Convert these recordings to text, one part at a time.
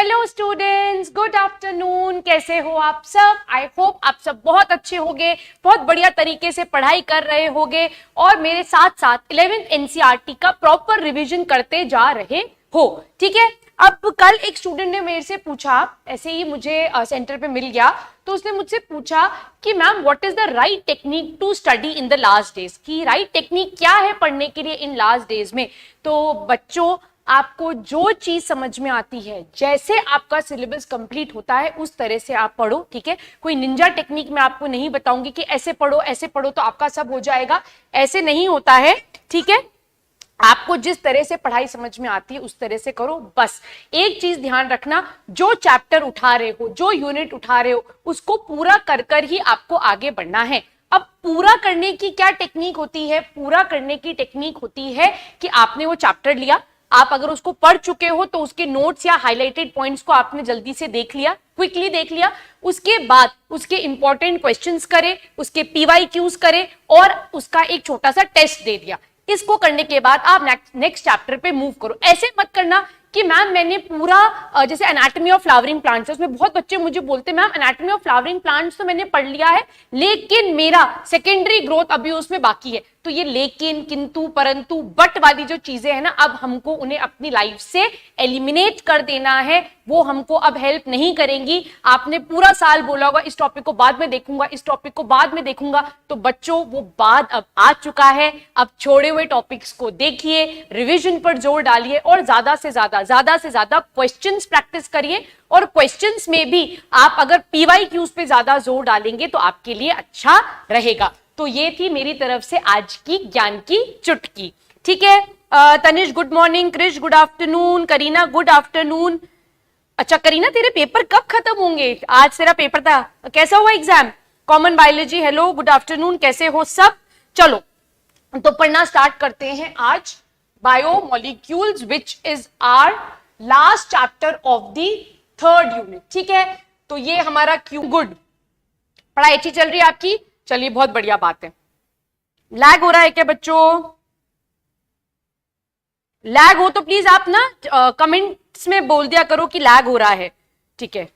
Hello students, good afternoon. कैसे हो आप सब? आई होप आप सब बहुत अच्छे होंगे, बहुत बढ़िया तरीके से पढ़ाई कर रहे होंगे और मेरे साथ साथ 11th एनसीईआरटी का प्रॉपर रिवीजन करते जा रहे हो। ठीक है। अब कल एक स्टूडेंट ने मेरे से पूछा, ऐसे ही मुझे सेंटर पे मिल गया, तो उसने मुझसे पूछा कि ma'am what is the right technique to study in the last days, कि राइट टेक्निक क्या है पढ़ने के लिए इन लास्ट डेज में। तो बच्चों, आपको जो चीज समझ में आती है, जैसे आपका सिलेबस कंप्लीट होता है उस तरह से आप पढ़ो। ठीक है। कोई निंजा टेक्निक मैं आपको नहीं बताऊंगी कि ऐसे पढ़ो तो आपका सब हो जाएगा, ऐसे नहीं होता है। ठीक है। आपको जिस तरह से पढ़ाई समझ में आती है उस तरह से करो। बस एक चीज ध्यान रखना, जो चैप्टर उठा रहे हो, जो यूनिट उठा रहे हो, उसको पूरा कर कर ही आपको आगे बढ़ना है। अब पूरा करने की क्या टेक्निक होती है? पूरा करने की टेक्निक होती है कि आपने वो चैप्टर लिया, आप अगर उसको पढ़ चुके हो तो उसके नोट्स या हाइलाइटेड पॉइंट्स को आपने जल्दी से देख लिया, क्विकली देख लिया। उसके बाद उसके इंपॉर्टेंट क्वेश्चंस करे, उसके पीवाईक्यूज करे और उसका एक छोटा सा टेस्ट दे दिया। इसको करने के बाद आप नेक्स्ट चैप्टर पे मूव करो। ऐसे मत करना कि मैम मैंने पूरा, जैसे एनाटॉमी ऑफ फ्लावरिंग प्लांट्स है, उसमें बहुत बच्चे मुझे बोलते हैं ma'am anatomy of flowering plants तो मैंने पढ़ लिया है, लेकिन मेरा सेकेंडरी ग्रोथ अभी उसमें बाकी है। तो ये लेकिन, किंतु, परंतु, बट वाली जो चीजें हैं ना, अब हमको उन्हें अपनी लाइफ से एलिमिनेट कर देना है। वो हमको अब हेल्प नहीं करेंगी। आपने पूरा साल बोला होगा इस टॉपिक को बाद में देखूंगा, इस टॉपिक को बाद में देखूंगा, तो बच्चों वो बाद अब आ चुका है। अब छोड़े हुए टॉपिक्स को देखिए, रिविजन पर जोर डालिए और ज्यादा से ज्यादा क्वेश्चंस प्रैक्टिस करिए। और क्वेश्चंस में भी आप अगर पीवाईक्यूज पे ज्यादा जोर डालेंगे तो आपके लिए अच्छा रहेगा। तो ये थी मेरी तरफ से आज की ज्ञान की चुटकी। ठीक है। Tanish good morning, Krish good afternoon, Kareena good afternoon. अच्छा करीना, तेरे पेपर कब खत्म होंगे? आज तेरा पेपर था, कैसा हुआ exam? Common biology, hello good afternoon, कैसे हो सब? चलो तो पढ़ना स्टार्ट करते हैं आज biomolecules, which is our last chapter of the third unit. ठीक है। तो ये हमारा क्यू, गुड, पढ़ाई अच्छी चल रही है आपकी? चलिए बहुत बढ़िया बात है। लैग हो रहा है क्या बच्चों? लैग हो तो प्लीज आप ना कमेंट्स में बोल दिया करो कि लैग हो रहा है। ठीक है।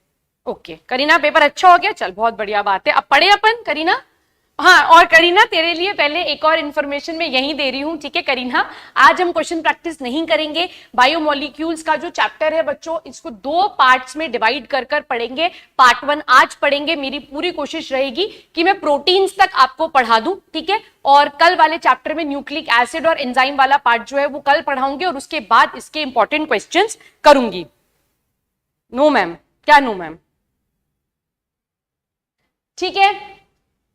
ओके करीना, पेपर अच्छा हो गया? चल बहुत बढ़िया बात है। अब पढ़े अपन करीना? हाँ, और करीना तेरे लिए पहले एक और इन्फॉर्मेशन मैं यहीं दे रही हूं। ठीक है करीना, आज हम क्वेश्चन प्रैक्टिस नहीं करेंगे। बायोमोलिक्यूल्स का जो चैप्टर है बच्चों, इसको 2 पार्ट्स में डिवाइड कर कर पढ़ेंगे। पार्ट 1 आज पढ़ेंगे। मेरी पूरी कोशिश रहेगी कि मैं प्रोटीन्स तक आपको पढ़ा दूं। ठीक है। और कल वाले चैप्टर में न्यूक्लिक एसिड और एंजाइम वाला पार्ट जो है वो कल पढ़ाऊंगी और उसके बाद इसके इंपॉर्टेंट क्वेश्चन करूंगी। No ma'am? क्या नो मैम? ठीक है।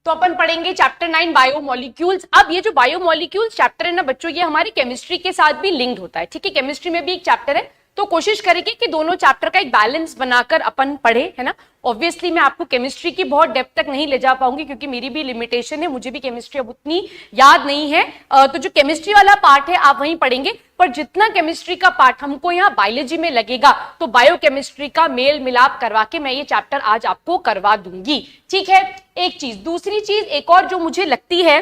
तो अपन पढ़ेंगे चैप्टर 9 बायोमोलिक्यूल्स। अब ये जो बायोमोलिक्यूल्स चैप्टर है ना बच्चों, ये हमारी केमिस्ट्री के साथ भी लिंक्ड होता है। ठीक है। केमिस्ट्री में भी एक चैप्टर है, तो कोशिश करेंगे कि दोनों चैप्टर का एक बैलेंस बनाकर अपन पढ़े, है ना। ऑब्वियसली मैं आपको केमिस्ट्री की बहुत डेप्थ तक नहीं ले जा पाऊंगी क्योंकि मेरी भी लिमिटेशन है, मुझे भी केमिस्ट्री अब उतनी याद नहीं है। तो जो केमिस्ट्री वाला पार्ट है आप वहीं पढ़ेंगे, पर जितना केमिस्ट्री का पार्ट हमको यहाँ बायोलॉजी में लगेगा तो बायोकेमिस्ट्री का मेल मिलाप करवा के मैं ये चैप्टर आज आपको करवा दूंगी। ठीक है। एक चीज, दूसरी चीज एक और जो मुझे लगती है,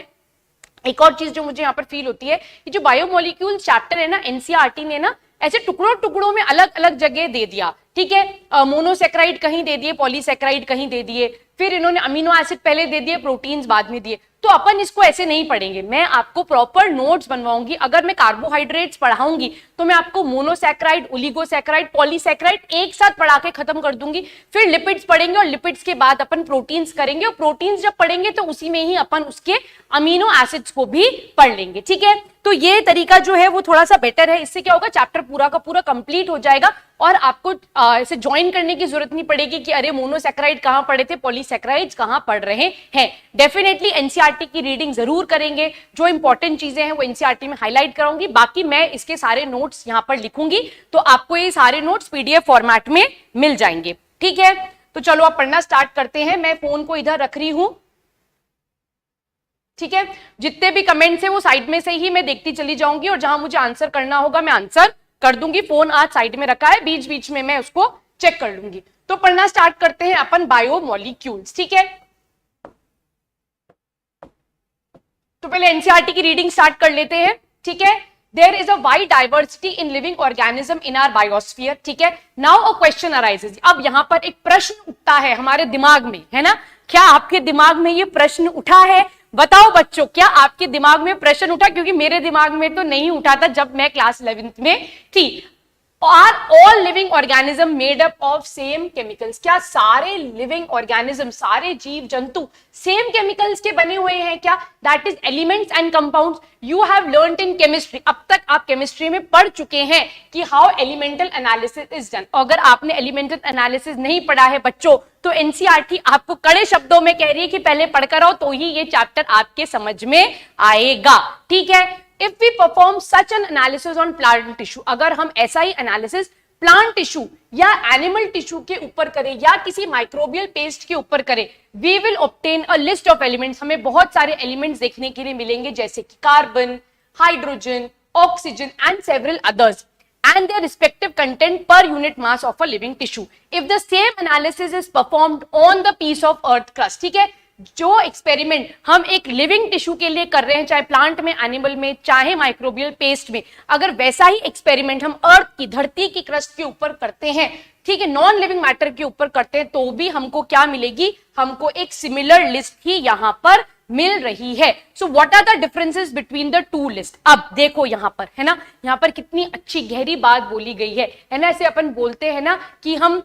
एक और चीज जो मुझे यहाँ पर फील होती है, ये जो बायोमोलिक्यूल चैप्टर है ना, एनसीईआरटी ने ना ऐसे टुकड़ों टुकड़ों में अलग अलग जगह दे दिया। ठीक है। मोनोसेक्राइड कहीं दे दिए, पॉलीसेक्राइड कहीं दे दिए, फिर इन्होंने अमीनो एसिड पहले दे दिए, प्रोटीन्स बाद में दिए। तो अपन इसको ऐसे नहीं पढ़ेंगे, मैं आपको प्रॉपर नोट्स बनवाऊंगी। अगर मैं कार्बोहाइड्रेट्स पढ़ाऊंगी तो मैं आपको मोनोसेक्राइड, ओलिगोसेक्राइड, पॉलीसेक्राइड एक साथ पढ़ा के खत्म कर दूंगी। फिर लिपिड्स पढ़ेंगे और लिपिड्स के बाद अपन प्रोटीन्स करेंगे, और प्रोटीन्स जब पढ़ेंगे तो उसी में ही अपन उसके अमीनो एसिड्स को भी पढ़ लेंगे। ठीक है। तो ये तरीका जो है वो थोड़ा सा बेटर है। इससे क्या होगा, चैप्टर पूरा का पूरा कंप्लीट हो जाएगा और आपको इसे ज्वाइन करने की जरूरत नहीं पड़ेगी कि अरे मोनोसेक्राइड कहां पढ़े थे, पॉलीसेक्राइड्स कहां पढ़ रहे हैं। डेफिनेटली एनसीईआरटी की रीडिंग जरूर करेंगे, जो इंपॉर्टेंट चीजें हैं वो एनसीईआरटी में हाईलाइट कराऊंगी, बाकी मैं इसके सारे नोट्स यहां पर लिखूंगी, तो आपको ये सारे नोट्स पीडीएफ फॉर्मेट में मिल जाएंगे। ठीक है। तो चलो आप पढ़ना स्टार्ट करते हैं। मैं फोन को इधर रख रही हूं। ठीक है। जितने भी कमेंट्स हैं वो साइड में से ही मैं देखती चली जाऊंगी और जहां मुझे आंसर करना होगा मैं आंसर कर दूंगी। फोन आज साइड में रखा है, बीच बीच में मैं उसको चेक कर लूंगी। तो पढ़ना स्टार्ट करते हैं अपन बायोमोलिक्यूल्स। ठीक है। तो पहले एनसीईआरटी की रीडिंग स्टार्ट कर लेते हैं। ठीक है। There is a wide diversity in living organism in our biosphere, ठीक है। नाउ अ क्वेश्चन अराइजेस, अब यहां पर एक प्रश्न उठता है हमारे दिमाग में, है ना। क्या आपके दिमाग में ये प्रश्न उठा है? बताओ बच्चों, क्या आपके दिमाग में प्रश्न उठा? क्योंकि मेरे दिमाग में तो नहीं उठा था जब मैं क्लास 11th में थी। Are all living organism made up of same chemicals? क्या सारे लिविंग ऑर्गेनिज्म, सारे जीव जंतु सेम केमिकल्स के बने हुए हैं क्या? That is elements and compounds. You have learned in chemistry, अब तक आप केमिस्ट्री में पढ़ चुके हैं कि how elemental analysis is done. अगर आपने एलिमेंटल एनालिसिस नहीं पढ़ा है बच्चों, तो एनसीईआरटी आपको कड़े शब्दों में कह रही है कि पहले पढ़कर आओ, तो ही ये चैप्टर आपके समझ में आएगा, ठीक है। If we perform such an analysis on plant tissue, अगर हम ऐसा ही एनालिसिस प्लांट टिश्यू या एनिमल टिश्यू के ऊपर करें या किसी माइक्रोबियल पेस्ट के ऊपर करें, we will obtain a list of elements, हमें बहुत सारे एलिमेंट्स देखने के लिए मिलेंगे, जैसे कि carbon, hydrogen, oxygen and several others and their respective content per unit mass of a living tissue. If the same analysis is performed on the piece of earth crust, ठीक है, जो एक्सपेरिमेंट हम एक लिविंग टिश्यू के लिए कर रहे हैं, चाहे प्लांट में, एनिमल में, चाहे माइक्रोबियल पेस्ट में, अगर वैसा ही एक्सपेरिमेंट हम अर्थ की, धरती की क्रस्ट के ऊपर करते हैं, ठीक है, नॉन लिविंग मैटर के ऊपर करते हैं, तो भी हमको क्या मिलेगी? हमको एक सिमिलर लिस्ट ही यहां पर मिल रही है। So what are the differences between the two list? अब देखो यहां पर, है ना, यहां पर कितनी अच्छी गहरी बात बोली गई है ना। ऐसे अपन बोलते हैं ना कि हम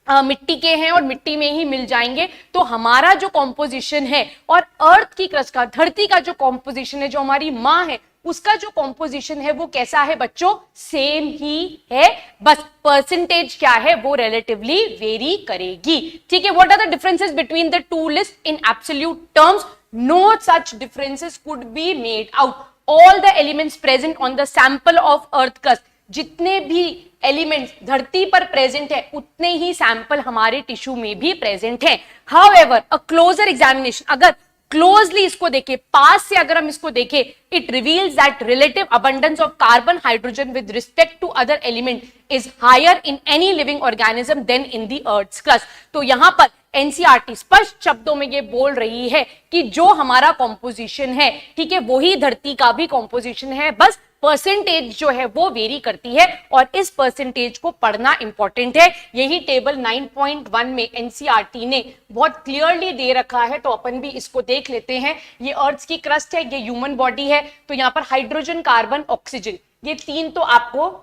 मिट्टी के हैं और मिट्टी में ही मिल जाएंगे, तो हमारा जो कॉम्पोजिशन है और अर्थ की क्रस्ट का, धरती का जो कॉम्पोजिशन है, जो हमारी माँ है, उसका जो कॉम्पोजिशन है वो कैसा है बच्चों? सेम ही है, बस परसेंटेज क्या है वो रिलेटिवली वेरी करेगी, ठीक है। What are the differences between the two list? In absolute terms no such differences could be made out. All the elements present on the sample of earth crust, जितने भी elements धरती पर present है उतने ही sample हमारे tissue में भी present है। However, a closer examination, अगर क्लोजली इसको देखें, पास से अगर हम इसको देखें, it reveals that relative abundance of carbon, hydrogen with respect to other element is higher in any living organism than in the earth crust. तो यहां पर एनसीईआरटी स्पष्ट शब्दों में ये बोल रही है कि जो हमारा कॉम्पोजिशन है, ठीक है, वही धरती का भी कॉम्पोजिशन है, बस परसेंटेज जो है वो वेरी करती है, और इस परसेंटेज को पढ़ना इंपॉर्टेंट है। यही टेबल 9.1 में एनसीईआरटी ने बहुत क्लियरली दे रखा है, तो अपन भी इसको देख लेते हैं। ये अर्थ की क्रस्ट है, ये ह्यूमन बॉडी है, तो यहाँ पर हाइड्रोजन, कार्बन, ऑक्सीजन, ये तीन तो आपको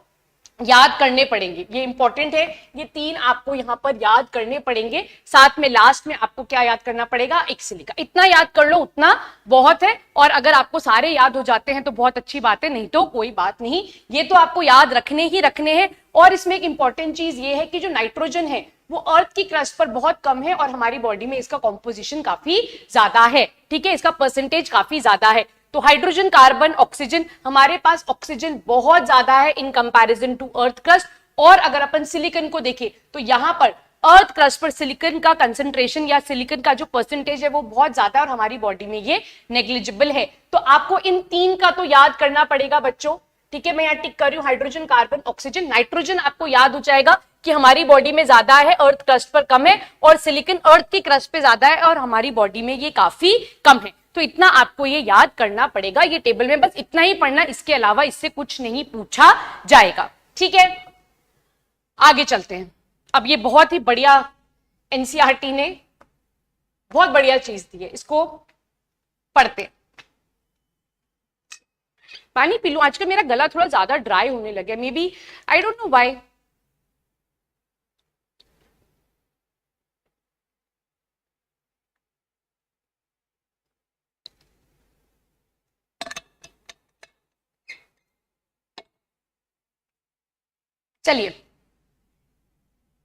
याद करने पड़ेंगे, ये इंपॉर्टेंट है, ये तीन आपको यहां पर याद करने पड़ेंगे। साथ में लास्ट में आपको क्या याद करना पड़ेगा? एक सिलिका। इतना याद कर लो, उतना बहुत है, और अगर आपको सारे याद हो जाते हैं तो बहुत अच्छी बात है, नहीं तो कोई बात नहीं, ये तो आपको याद रखने ही रखने हैं। और इसमें एक इंपॉर्टेंट चीज ये है कि जो नाइट्रोजन है वो अर्थ की क्रस्ट पर बहुत कम है और हमारी बॉडी में इसका कॉम्पोजिशन काफी ज्यादा है, ठीक है, इसका परसेंटेज काफी ज्यादा है। तो हाइड्रोजन, कार्बन, ऑक्सीजन, हमारे पास ऑक्सीजन बहुत ज्यादा है in comparison to earth crust. और अगर अपन सिलिकॉन को देखें तो यहां पर अर्थ क्रस्ट पर सिलिकॉन का कंसंट्रेशन या सिलिकॉन का जो परसेंटेज है वो बहुत ज्यादा है और हमारी बॉडी में ये नेग्लिजिबल है। तो आपको इन तीन का तो याद करना पड़ेगा बच्चों, ठीक है। मैं यहाँ टिक कर रही हूँ, हाइड्रोजन, कार्बन, ऑक्सीजन। नाइट्रोजन आपको याद हो जाएगा कि हमारी बॉडी में ज्यादा है, अर्थ क्रस्ट पर कम है, और सिलिकॉन अर्थ की क्रस्ट पे ज्यादा है और हमारी बॉडी में ये काफी कम है। तो इतना आपको ये याद करना पड़ेगा, ये टेबल में बस इतना ही पढ़ना, इसके अलावा इससे कुछ नहीं पूछा जाएगा, ठीक है। आगे चलते हैं। अब ये बहुत ही बढ़िया एनसीईआरटी ने बहुत बढ़िया चीज दी है, इसको पढ़ते हैं। पानी पी लूं, आजकल मेरा गला थोड़ा ज्यादा ड्राई होने लगा, may be I don't know why. चलिए,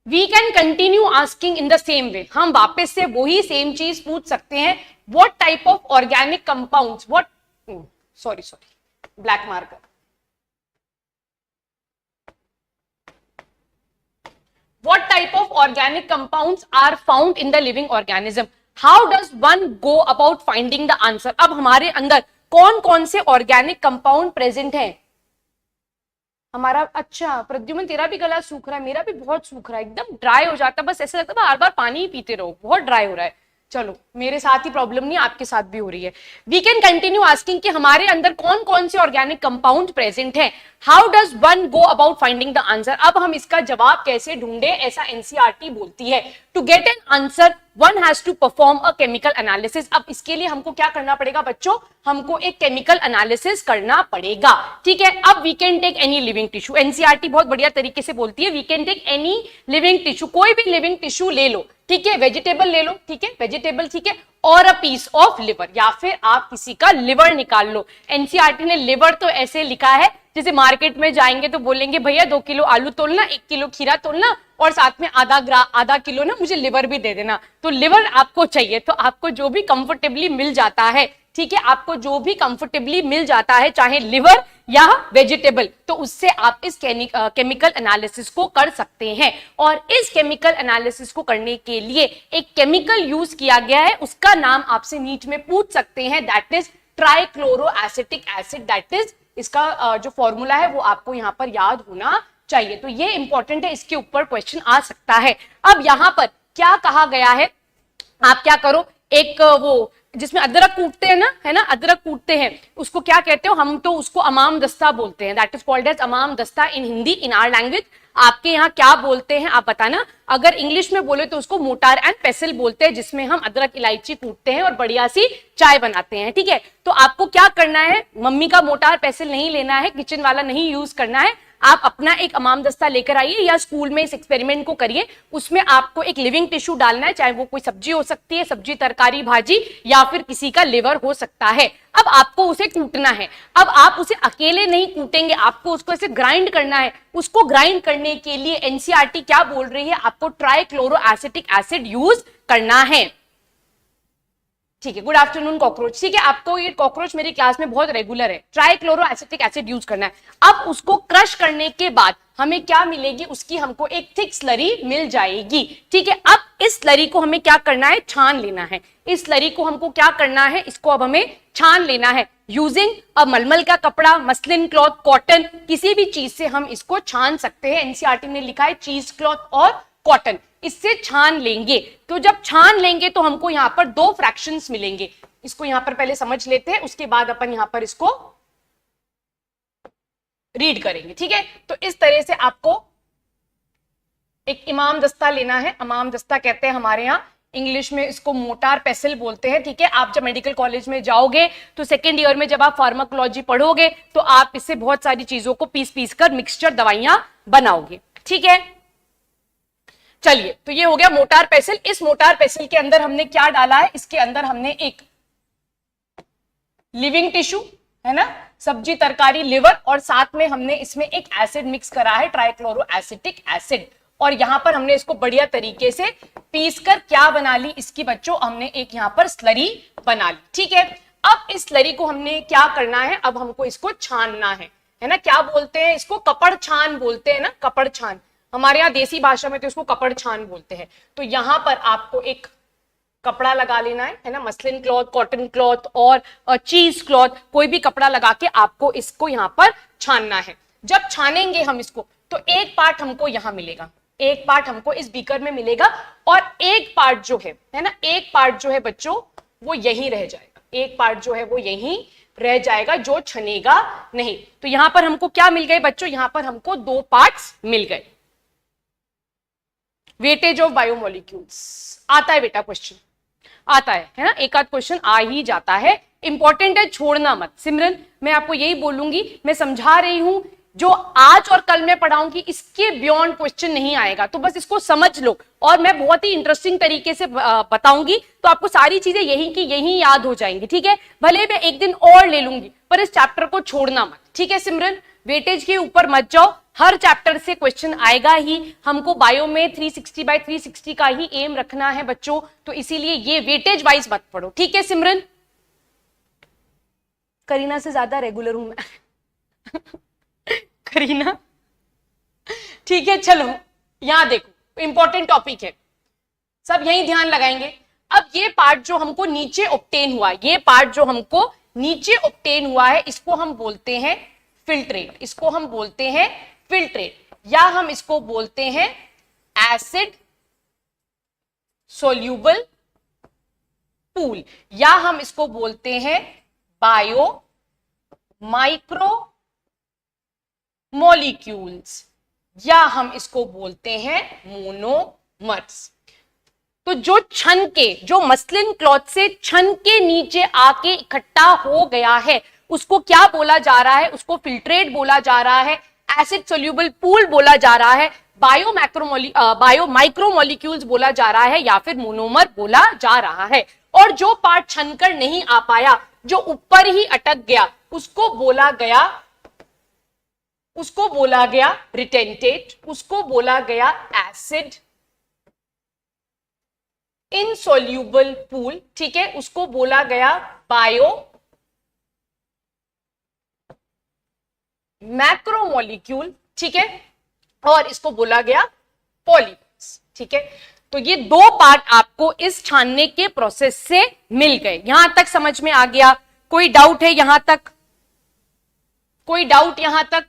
we can continue asking in the same way, हम वापस से वही सेम चीज पूछ सकते हैं। What type of organic compounds, what, sorry black marker, what type of organic compounds are found in the living organism, how does one go about finding the answer. अब हमारे अंदर कौन कौन से ऑर्गेनिक कंपाउंड प्रेजेंट है हमारा। अच्छा प्रद्युमन, तेरा भी गला सूख रहा है, मेरा भी बहुत सूख रहा है, एकदम ड्राई हो जाता है, बस ऐसा लगता है बार बार पानी ही पीते रहो, बहुत ड्राई हो रहा है। चलो मेरे साथ ही प्रॉब्लम नहीं, आपके साथ भी हो रही है। वी कैन कंटिन्यू आस्किंग कि हमारे अंदर कौन कौन से ऑर्गेनिक कंपाउंड प्रेजेंट है। How does one go about finding the answer? अब हम इसका जवाब कैसे ढूंढे, ऐसा एनसीईआरटी बोलती है। To get an answer one has to perform a chemical analysis. अब इसके लिए हमको क्या करना पड़ेगा बच्चों? हमको एक केमिकल एनालिसिस करना पड़ेगा, ठीक है। अब we can take any living tissue, NCERT बहुत बढ़िया तरीके से बोलती है, we can take any living tissue, कोई भी लिविंग टिश्यू ले लो, ठीक है। वेजिटेबल ले लो, ठीक है, वेजिटेबल, ठीक है, और अ पीस ऑफ लिवर, या फिर आप किसी का लिवर निकाल लो। एनसीईआरटी ने लिवर तो ऐसे लिखा है जैसे मार्केट में जाएंगे तो बोलेंगे भैया 2 किलो आलू तोलना, 1 किलो खीरा तोलना और साथ में आधा किलो ना मुझे लिवर भी दे देना। तो लिवर आपको चाहिए, तो आपको जो भी कंफर्टेबली मिल जाता है, ठीक है, आपको जो भी कंफर्टेबली मिल जाता है, चाहे लिवर या वेजिटेबल, तो उससे आप इस केमिकल एनालिसिस को कर सकते हैं। और इस केमिकल एनालिसिस को करने के लिए एक केमिकल यूज किया गया है, उसका नाम आपसे नीट में पूछ सकते हैं, that is trichloroacetic acid. That is इसका जो फॉर्मूला है वो आपको यहां पर याद होना चाहिए, तो ये इंपॉर्टेंट है, इसके ऊपर क्वेश्चन आ सकता है। अब यहां पर क्या कहा गया है, आप क्या करो, एक वो जिसमें अदरक कूटते हैं ना, है ना, अदरक कूटते हैं, उसको क्या कहते हो? हम तो उसको अमाम दस्ता बोलते हैं, दैट इज कॉल्ड एज अमाम दस्ता इन हिंदी, इन आवर लैंग्वेज। आपके यहाँ क्या बोलते हैं आप बताना। अगर इंग्लिश में बोले तो उसको मोटार एंड पेसल बोलते हैं, जिसमें हम अदरक इलायची कूटते हैं और बढ़िया सी चाय बनाते हैं, ठीक है। तो आपको क्या करना है, मम्मी का मोटार पेसल नहीं लेना है, किचन वाला नहीं यूज करना है, आप अपना एक अमाम दस्ता लेकर आइए, या स्कूल में इस एक्सपेरिमेंट को करिए। उसमें आपको एक लिविंग टिश्यू डालना है, चाहे वो कोई सब्जी हो सकती है, सब्जी, तरकारी, भाजी, या फिर किसी का लिवर हो सकता है। अब आपको उसे कूटना है। अब आप उसे अकेले नहीं कूटेंगे, आपको उसको ऐसे ग्राइंड करना है। उसको ग्राइंड करने के लिए एनसीईआरटी क्या बोल रही है, आपको ट्राइक्लोरोएसिटिक एसिड यूज करना है, ठीक है। गुड आफ्टरनून कॉकरोच, ठीक है, आपको ये कॉकरोच मेरी क्लास में बहुत रेगुलर है। ट्राइक्लोरोएसिटिक एसिड यूज करना है। अब उसको क्रश करने के बाद हमें क्या मिलेगी, उसकी हमको एक थिक स्लरी मिल जाएगी, ठीक है। अब इस स्लरी को हमें क्या करना है, छान लेना है। इस स्लरी को हमको क्या करना है, इसको अब हमें छान लेना है यूजिंग अ मलमल का कपड़ा, मसलिन क्लॉथ, कॉटन, किसी भी चीज से हम इसको छान सकते हैं। एनसीईआरटी ने लिखा है चीज क्लॉथ और कॉटन, इससे छान लेंगे। तो जब छान लेंगे तो हमको यहां पर 2 फ्रैक्शंस मिलेंगे। इसको यहां पर पहले समझ लेते हैं, उसके बाद अपन यहां पर इसको रीड करेंगे, ठीक है। तो इस तरह से आपको एक इमाम दस्ता लेना है। इमाम दस्ता कहते हैं हमारे यहाँ, इंग्लिश में इसको मोटार पेसल बोलते हैं, ठीक है। आप जब मेडिकल कॉलेज में जाओगे तो सेकेंड ईयर में जब आप फार्माकोलॉजी पढ़ोगे तो आप इससे बहुत सारी चीजों को पीस कर मिक्सचर दवाइयां बनाओगे, ठीक है। चलिए, तो ये हो गया मोटार पेसल। इस मोटार पेसल के अंदर हमने क्या डाला है, इसके अंदर हमने एक लिविंग टिश्यू, है ना, सब्जी, तरकारी, लिवर, और साथ में हमने इसमें एक एसिड मिक्स करा है, ट्राइक्लोरोएसिटिक एसिड। और यहां पर हमने इसको बढ़िया तरीके से पीस कर क्या बना ली इसकी बच्चों, हमने एक यहां पर स्लरी बना ली, ठीक है। अब इस स्लरी को हमने क्या करना है, अब हमको इसको छानना है ना। क्या बोलते हैं इसको, कपड़ छान बोलते हैं ना, कपड़ छान। हमारे यहाँ देसी भाषा में तो इसको कपड़ छान बोलते हैं। तो यहां पर आपको एक कपड़ा लगा लेना है ना, मसलिन क्लॉथ, कॉटन क्लॉथ और चीज क्लॉथ, कोई भी कपड़ा लगा के आपको इसको यहां पर छानना है। जब छानेंगे हम इसको तो एक पार्ट हमको यहां मिलेगा, एक पार्ट हमको इस बीकर में मिलेगा, और एक पार्ट जो है ना, एक पार्ट जो है बच्चों वो यहीं रह जाएगा, एक पार्ट जो है वो यहीं रह जाएगा, जो छनेगा नहीं। तो यहां पर हमको क्या मिल गए बच्चों, यहां पर हमको 2 पार्ट्स मिल गए। वेटेज ऑफ बायोमोलिक्यूल्स आता है बेटा, क्वेश्चन आता है ना, एक आध क्वेश्चन आ ही जाता है, इंपॉर्टेंट है, छोड़ना मत। सिमरन, मैं आपको यही बोलूंगी, मैं समझा रही हूं, जो आज और कल मैं पढ़ाऊंगी इसके बियॉन्ड क्वेश्चन नहीं आएगा, तो बस इसको समझ लो। और मैं बहुत ही इंटरेस्टिंग तरीके से बताऊंगी, तो आपको सारी चीजें यही की यही याद हो जाएंगी, ठीक है। भले मैं एक दिन और ले लूंगी, पर इस चैप्टर को छोड़ना मत, ठीक है सिमरन। वेटेज के ऊपर मत जाओ, हर चैप्टर से क्वेश्चन आएगा ही। हमको बायो में 360/360 का ही एम रखना है बच्चों, तो इसीलिए ये वेटेज वाइज मत पढ़ो, ठीक है सिमरन। करीना से ज्यादा रेगुलर हूं मैं करीना, ठीक है। चलो यहां देखो, इंपॉर्टेंट टॉपिक है, सब यही ध्यान लगाएंगे। अब ये पार्ट जो हमको नीचे ऑब्टेन हुआ, ये पार्ट जो हमको नीचे ऑब्टेन हुआ है, इसको हम बोलते हैं फिल्ट्रेट, इसको हम बोलते हैं फिल्ट्रेट, या हम इसको बोलते हैं एसिड सोल्यूबल पूल, या हम इसको बोलते हैं बायो माइक्रो मॉलिक्यूल्स, या हम इसको बोलते हैं मोनोमर्स। तो जो छन के, जो मसलिन क्लॉथ से छन के नीचे आके इकट्ठा हो गया है, उसको क्या बोला जा रहा है? उसको फिल्ट्रेट बोला जा रहा है, एसिड सोल्यूबल पूल बोला जा रहा है, बायो माइक्रो मॉलिक्यूल्स बोला जा रहा है, या फिर मोनोमर बोला जा रहा है। और जो पार्ट छनकर नहीं आ पाया, जो ऊपर ही अटक गया, उसको बोला गया रिटेंटेट, उसको बोला गया एसिड इनसोल्यूबल पूल, ठीक है, उसको बोला गया बायो मैक्रोमोलिक्यूल, ठीक है, और इसको बोला गया पॉलीमर्स, ठीक है। तो ये दो पार्ट आपको इस छानने के प्रोसेस से मिल गए। यहां तक समझ में आ गया? कोई डाउट है यहां तक? कोई डाउट यहां तक?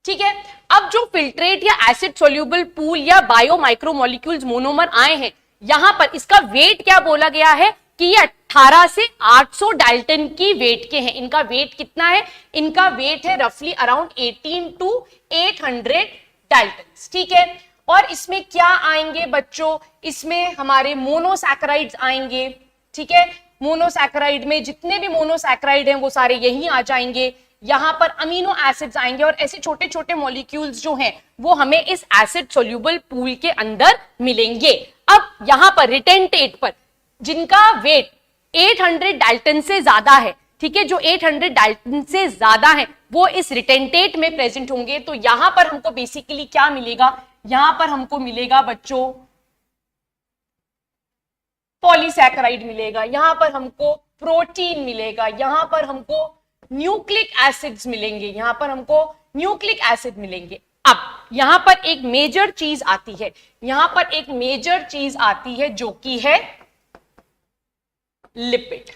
ठीक है। अब जो फिल्ट्रेट या एसिड सोल्यूबल पूल या बायो माइक्रोमोलिक्यूल्स मोनोमर आए हैं, यहां पर इसका वेट क्या बोला गया है कि ये 18 से 800 डाल्टन की वेट के हैं। इनका वेट कितना है? इनका वेट है रफली अराउंड 18 टू 800 डाल्टन, ठीक है। और इसमें क्या आएंगे बच्चों? इसमें हमारे मोनोसैकेराइड्स आएंगे, ठीक है। मोनोसैकेराइड में जितने भी मोनोसैकेराइड हैं वो सारे यहीं आ जाएंगे। यहां पर अमीनो एसिड्स आएंगे, और ऐसे छोटे छोटे मॉलिक्यूल्स जो हैं वो हमें इस एसिड सोल्यूबल पूल के अंदर मिलेंगे। अब यहां पर रिटेंटेट पर जिनका वेट 800 डाल्टन से ज्यादा है, ठीक है, जो 800 डाल्टन से ज्यादा है वो इस रिटेंटेट में प्रेजेंट होंगे। तो यहां पर हमको बेसिकली क्या मिलेगा? यहां पर हमको मिलेगा बच्चों पॉलीसैकेराइड मिलेगा, यहां पर हमको प्रोटीन मिलेगा, यहां पर हमको न्यूक्लिक एसिड्स मिलेंगे, यहां पर हमको न्यूक्लिक एसिड मिलेंगे। अब यहां पर एक मेजर चीज आती है, यहां पर एक मेजर चीज आती है जो कि है लिपिड,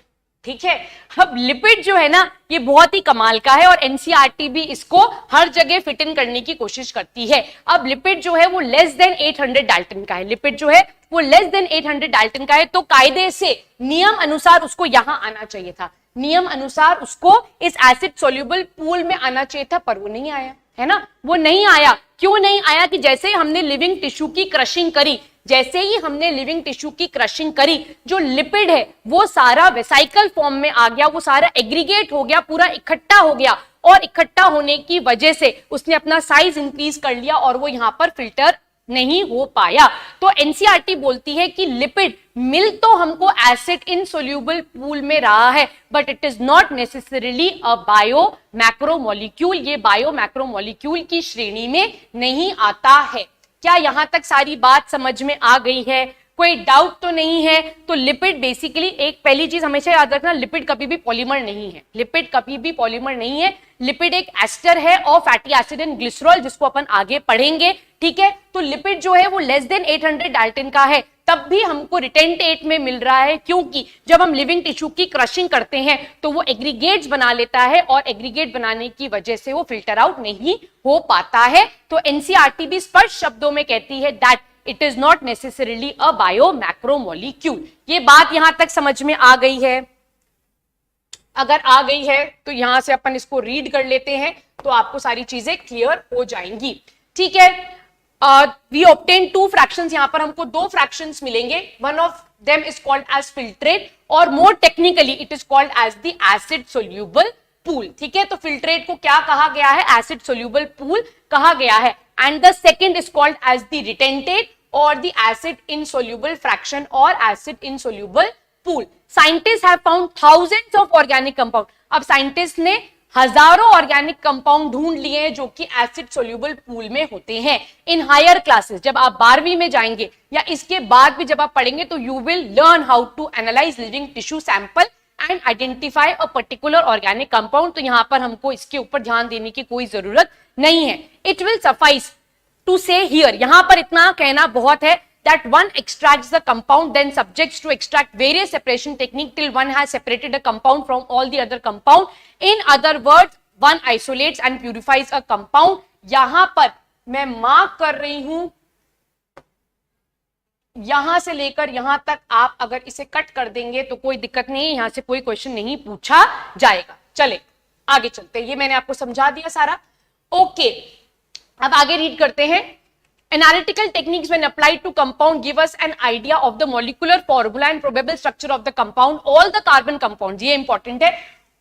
ठीक है। अब लिपिड जो है ना ये बहुत ही कमाल का है, और एनसीईआरटी भी इसको हर जगह फिट इन करने की कोशिश करती है। अब लिपिड जो है वो लेस देन 800 डाल्टन का है, लिपिड जो है वो लेस देन 800 डाल्टन का है। तो कायदे से नियम अनुसार उसको यहां आना चाहिए था, नियम अनुसार उसको इस एसिड सोल्यूबल पूल में आना चाहिए था, पर वो नहीं आया, है ना। वो नहीं आया। क्यों नहीं आया? कि जैसे ही हमने लिविंग टिश्यू की क्रशिंग करी, जैसे ही हमने लिविंग टिश्यू की क्रशिंग करी, जो लिपिड है वो सारा वेसाइकल फॉर्म में आ गया, वो सारा एग्रीगेट हो गया, पूरा इकट्ठा हो गया, और इकट्ठा होने की वजह से उसने अपना साइज इंक्रीज कर लिया और वो यहां पर फिल्टर नहीं हो पाया। तो एनसीईआरटी बोलती है कि लिपिड मिल तो हमको एसिड इनसोल्यूबल पूल में रहा है, but it is not necessarily a bio macromolecule, ये बायो मैक्रोमोलिक्यूल की श्रेणी में नहीं आता है। क्या यहां तक सारी बात समझ में आ गई है? कोई डाउट तो नहीं है? तो लिपिड बेसिकली, एक पहली चीज हमेशा याद रखना, लिपिड कभी भी पॉलीमर नहीं है, लिपिड कभी भी पॉलीमर नहीं है। लिपिड एक एस्टर है और फैटी एसिड एंड ग्लिसरॉल, जिसको अपन आगे पढ़ेंगे, ठीक है। तो लिपिड जो है वो लेस देन 800 डाल्टन का है, तब भी हमको रिटेंटेट में मिल रहा है, क्योंकि जब हम लिविंग टिश्यू की क्रशिंग करते हैं तो वो एग्रीगेट्स बना लेता है, और एग्रीगेट बनाने की वजह से वो फिल्टर आउट नहीं हो पाता है। तो एनसीईआरटी भी स्पष्ट शब्दों में कहती है that it is not necessarily a bio macromolecule. ये बात यहां तक समझ में आ गई है? अगर आ गई है तो यहां से अपन इसको रीड कर लेते हैं, तो आपको सारी चीजें क्लियर हो जाएंगी, ठीक है। वी ऑब्टेन 2 फ्रैक्शंस, यहां पर हमको 2 फ्रैक्शंस मिलेंगे। One of them is called as filtrate, और more technically it is called as the acid soluble pool, ठीक है। तो फिल्ट्रेट को क्या कहा गया है? एसिड सोल्यूबल पूल कहा गया है। And the second is called as the retentate और द एसिड इनसोल्यूबल फ्रैक्शन और acid insoluble pool. Scientist have found thousands of organic compound. अब साइंटिस्ट ने हजारों ऑर्गेनिक कंपाउंड ढूंढ लिए हैं जो कि एसिड सोल्यूबल पूल में होते हैं। इन हायर क्लासेस, जब आप 12वीं में जाएंगे या इसके बाद भी जब आप पढ़ेंगे, तो you will learn how to analyse living tissue sample and identify a particular organic compound. तो यहां पर हमको इसके ऊपर ध्यान देने की कोई जरूरत नहीं है। इट विल सफाइस टू से हियर, यहां पर इतना कहना बहुत है, that one extracts the compound, then subjects to extract various separation technique till one has separated a compound from all the other compound. In other words, one isolates and purifies a compound. यहां पर मैं mark कर रही हूं यहां से लेकर यहां तक आप अगर इसे कट कर देंगे तो कोई दिक्कत नहीं है, यहां से कोई क्वेश्चन नहीं पूछा जाएगा। चले आगे चलते हैं, ये मैंने आपको समझा दिया सारा। ओके, अब आगे रीड करते हैं। Analytical techniques when applied to compound give us an idea of the molecular formula and probable structure of the compound. All the carbon compounds, ये important है,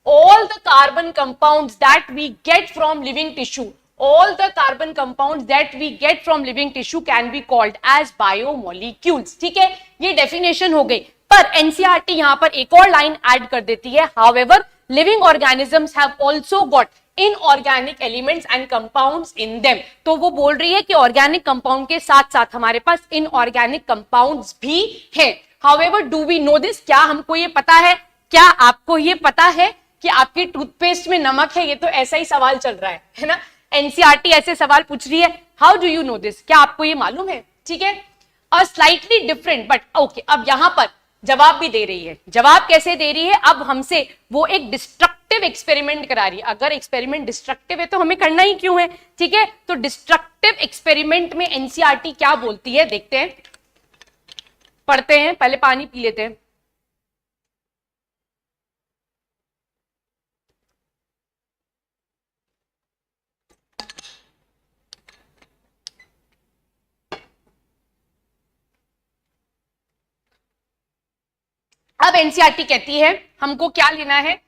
all the carbon compounds that we get from living tissue, all the carbon compounds that we get from living tissue can be called as biomolecules. ठीक है, ये definition हो गई। पर NCERT यहाँ पर एक और लाइन ऐड कर देती है, however living organisms have also got inorganic elements and compounds in them. तो वो बोल रही है कि ऑर्गेनिक कंपाउंड के साथ साथ हमारे पास इनऑर्गेनिक कंपाउंड्स भी हैं। However do we know this, क्या हमको ये पता है, क्या आपको ये पता है कि आपकी टूथपेस्ट में नमक है? ये तो ऐसा ही सवाल चल रहा है ना, एनसीईआरटी ऐसे सवाल पूछ रही है, how do you know this, क्या आपको ये मालूम है? ठीक है, a slightly different but okay. अब यहां पर जवाब भी दे रही है, जवाब कैसे दे रही है, अब हमसे वो एक डिस्ट्रक्टिव एक्सपेरिमेंट करा रही है। अगर एक्सपेरिमेंट डिस्ट्रक्टिव है तो हमें करना ही क्यों है? ठीक है, तो डिस्ट्रक्टिव एक्सपेरिमेंट में एनसीईआरटी क्या बोलती है देखते हैं, पढ़ते हैं, पहले पानी पी लेते हैं। अब एनसीईआरटी कहती है हमको क्या लेना है,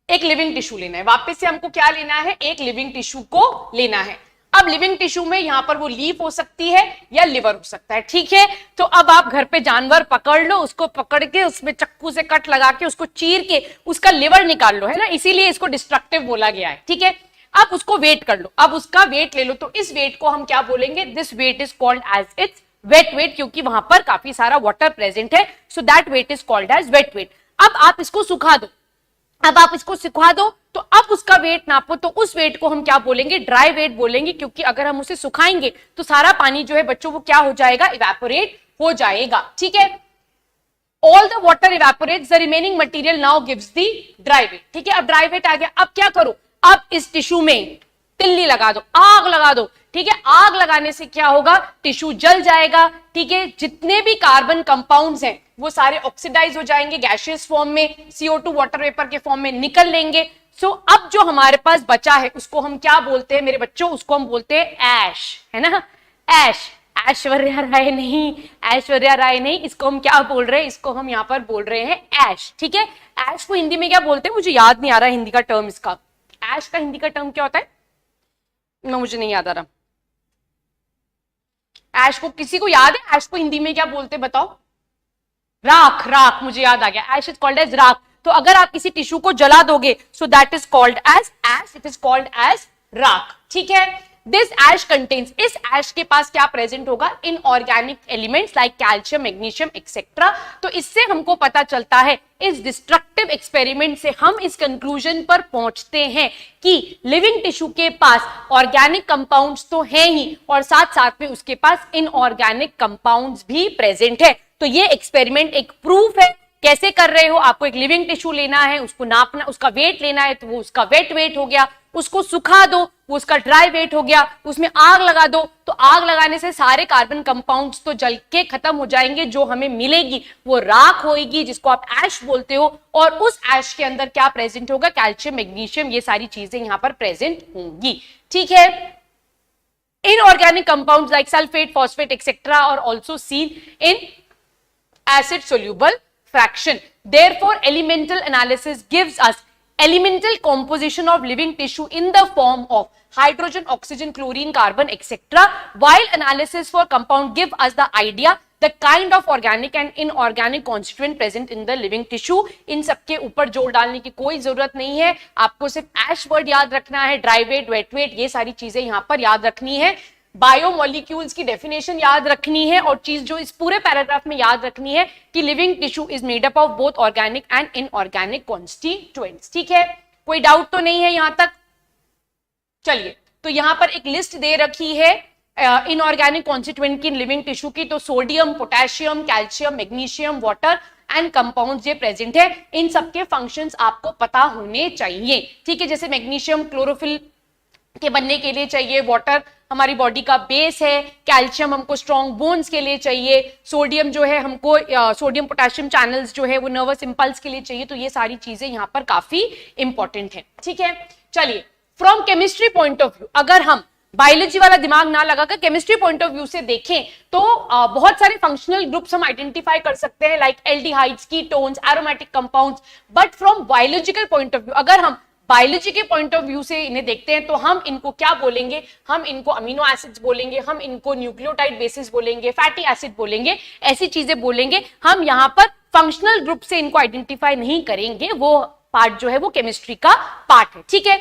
एक लिविंग टिश्यू लेना है। वापस से हमको क्या लेना है, एक लिविंग टिश्यू को लेना है। अब लिविंग टिश्यू में यहां पर वो लीफ हो सकती है या लिवर हो सकता है। ठीक है, तो अब आप घर पे जानवर पकड़ लो, उसको पकड़ के उसमें चक्कू से कट लगा के उसको चीर के उसका लिवर निकाल लो, है ना, इसीलिए इसको डिस्ट्रक्टिव बोला गया है। ठीक है, अब उसको वेट कर लो, अब उसका वेट ले लो, तो इस वेट को हम क्या बोलेंगे, this weight is called as its wet weight, क्योंकि वहां पर काफी सारा वाटर प्रेजेंट है, so that weight is called as wet weight. अब आप इसको सुखा दो, अब आप इसको सुखा दो, तो अब उसका वेट नापो, तो उस वेट को हम क्या बोलेंगे, ड्राई वेट बोलेंगे, क्योंकि अगर हम उसे सुखाएंगे तो सारा पानी जो है बच्चों वो क्या हो जाएगा, इवेपोरेट हो जाएगा। ठीक है, all the water evaporates, the remaining material now gives the dry weight. ठीक है, अब ड्राई वेट आ गया, अब क्या करो, अब इस टिश्यू में तिल्ली लगा दो, आग लगा दो। ठीक है, आग लगाने से क्या होगा, टिश्यू जल जाएगा। ठीक है, जितने भी कार्बन कंपाउंड्स हैं वो सारे ऑक्सीडाइज हो जाएंगे गैसियस फॉर्म में, CO2 वाटर वेपर के फॉर्म में निकल लेंगे। सो अब जो हमारे पास बचा है उसको हम क्या बोलते हैं मेरे बच्चों, उसको हम बोलते हैं ऐश, है ना, ऐश। ऐश्वर्या राय नहीं, ऐश्वर्या राय नहीं, इसको हम क्या बोल रहे हैं, इसको हम यहाँ पर बोल रहे हैं ऐश। ठीक है, ऐश को हिंदी में क्या बोलते हैं, मुझे याद नहीं आ रहा हिंदी का टर्म इसका, ऐश का हिंदी का टर्म क्या होता है, मुझे नहीं याद आ रहा। ऐश को किसी को याद है, ऐश को हिंदी में क्या बोलते हैं बताओ, राख, राख, मुझे याद आ गया, ऐश इज कॉल्ड एज राख। तो अगर आप किसी टिश्यू को जला दोगे so that is called as ash, it is called as राख। ठीक है, दिस ऐश कंटेन्स, इस ऐश के पास क्या प्रेजेंट होगा, inorganic elements like calcium, magnesium etcetera. तो इससे हमको पता चलता है, इस डिस्ट्रक्टिव एक्सपेरिमेंट से हम इस कंक्लूजन पर पहुंचते हैं कि लिविंग टिश्यू के पास ऑर्गेनिक कंपाउंड्स तो हैं ही और साथ साथ में उसके पास इनऑर्गेनिक कंपाउंड्स भी प्रेजेंट है। तो ये एक्सपेरिमेंट एक प्रूफ है। कैसे कर रहे हो, आपको एक लिविंग टिश्यू लेना है, उसको नापना, उसका वेट लेना है, तो वो उसका वेट वेट हो गया, उसको सुखा दो, वो उसका ड्राई वेट हो गया, उसमें आग लगा दो, तो आग लगाने से सारे कार्बन कंपाउंड्स तो जल के खत्म हो जाएंगे, जो हमें मिलेगी वो राख होगी, जिसको आप ऐश बोलते हो, और उस ऐश के अंदर क्या प्रेजेंट होगा, कैल्शियम, मैग्नीशियम, ये सारी चीजें यहां पर प्रेजेंट होंगी। ठीक है, inorganic compounds like sulphate, phosphate etcetera are also seen in acid soluble fraction. Therefore, elemental analysis gives us elemental composition of living tissue in the form of hydrogen, oxygen, chlorine, carbon, etc. While analysis for compound give us the idea the kind of organic and inorganic constituent present in the living tissue. इन सबके ऊपर जोर डालने की कोई जरूरत नहीं है, आपको सिर्फ ऐश वर्ड याद रखना है, ड्राई वेट, वेट वेट, ये सारी चीजें यहां पर याद रखनी है। बायोमोलिक्यूल्स की डेफिनेशन याद रखनी है, और चीज जो इस पूरे पैराग्राफ में याद रखनी है कि living tissue is made up of both organic and inorganic constituents. ठीक है, कोई डाउट तो नहीं है यहां तक? चलिए, तो यहां पर एक लिस्ट दे रखी है इनऑर्गेनिक कॉन्स्टिट्यूएंट की लिविंग टिश्यू की, तो sodium, potassium, calcium, magnesium, water and compounds ये प्रेजेंट है। इन सबके फंक्शंस आपको पता होने चाहिए। ठीक है, जैसे मैग्नीशियम क्लोरोफिल के बनने के लिए चाहिए, वाटर हमारी बॉडी का बेस है, कैल्शियम हमको स्ट्रॉन्ग बोन्स के लिए चाहिए, सोडियम जो है हमको सोडियम पोटेशियम चैनल्स जो है वो नर्वस इंपल्स के लिए चाहिए। तो ये सारी चीजें यहाँ पर काफी इंपॉर्टेंट है। ठीक है, चलिए from chemistry point of view अगर हम बायोलॉजी वाला दिमाग ना लगाकर केमिस्ट्री पॉइंट ऑफ व्यू से देखें तो बहुत सारे फंक्शनल ग्रुप्स हम आइडेंटिफाई कर सकते हैं, like aldehydes, ketones, aromatic compounds. But from biological point of view अगर हम बायोलॉजी के पॉइंट ऑफ व्यू से इन्हें देखते हैं तो हम इनको क्या बोलेंगे, हम इनको अमीनो एसिड्स बोलेंगे, हम इनको न्यूक्लियोटाइड बेसिस बोलेंगे, फैटी एसिड बोलेंगे, ऐसी चीजें बोलेंगे। हम यहाँ पर फंक्शनल ग्रुप से इनको आइडेंटिफाई नहीं करेंगे, वो पार्ट जो है वो केमिस्ट्री का पार्ट है। ठीक है,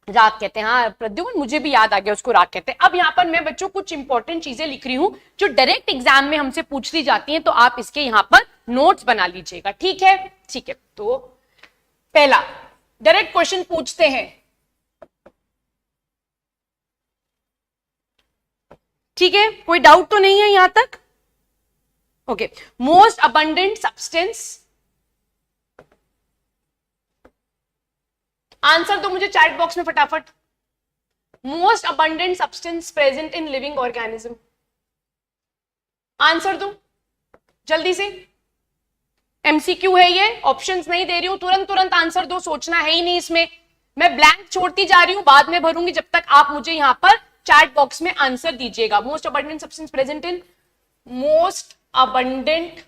राग कहते हैं, हाँ प्रद्युम्न मुझे भी याद आ गया, उसको राग कहते हैं। अब यहाँ पर मैं बच्चों कुछ इंपॉर्टेंट चीजें लिख रही हूं जो डायरेक्ट एग्जाम में हमसे पूछ ली जाती हैं, तो आप इसके यहाँ पर नोट्स बना लीजिएगा। ठीक है, ठीक है। तो पहला डायरेक्ट क्वेश्चन पूछते हैं। ठीक है, कोई डाउट तो नहीं है यहां तक? Okay, most abundant substance, answer दो मुझे चैट बॉक्स में फटाफट। मोस्ट अबंडेंट सब्सटेंस प्रेजेंट इन लिविंग ऑर्गेनिज्म, आंसर दो जल्दी से। एमसीक्यू है ये, ऑप्शंस नहीं दे रही हूं, तुरंत तुरंत आंसर दो, सोचना है ही नहीं इसमें। मैं ब्लैंक छोड़ती जा रही हूं, बाद में भरूंगी, जब तक आप मुझे यहां पर चैट बॉक्स में आंसर दीजिएगा। Most abundant substance present in, most abundant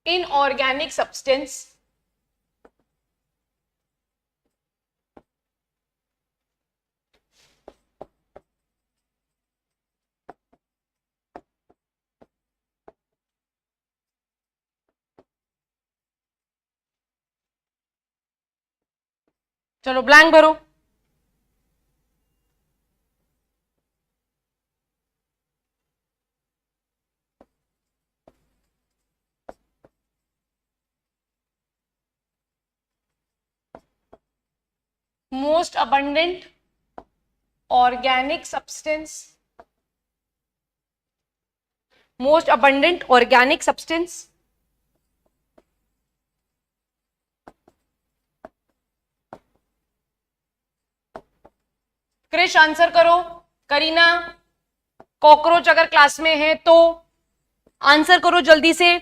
inorganic substance चलो ब्लैंक भरो। Most abundant organic substance, most abundant organic substance, Krish answer करो, करीना, कॉकरोच अगर क्लास में है तो आंसर करो जल्दी से।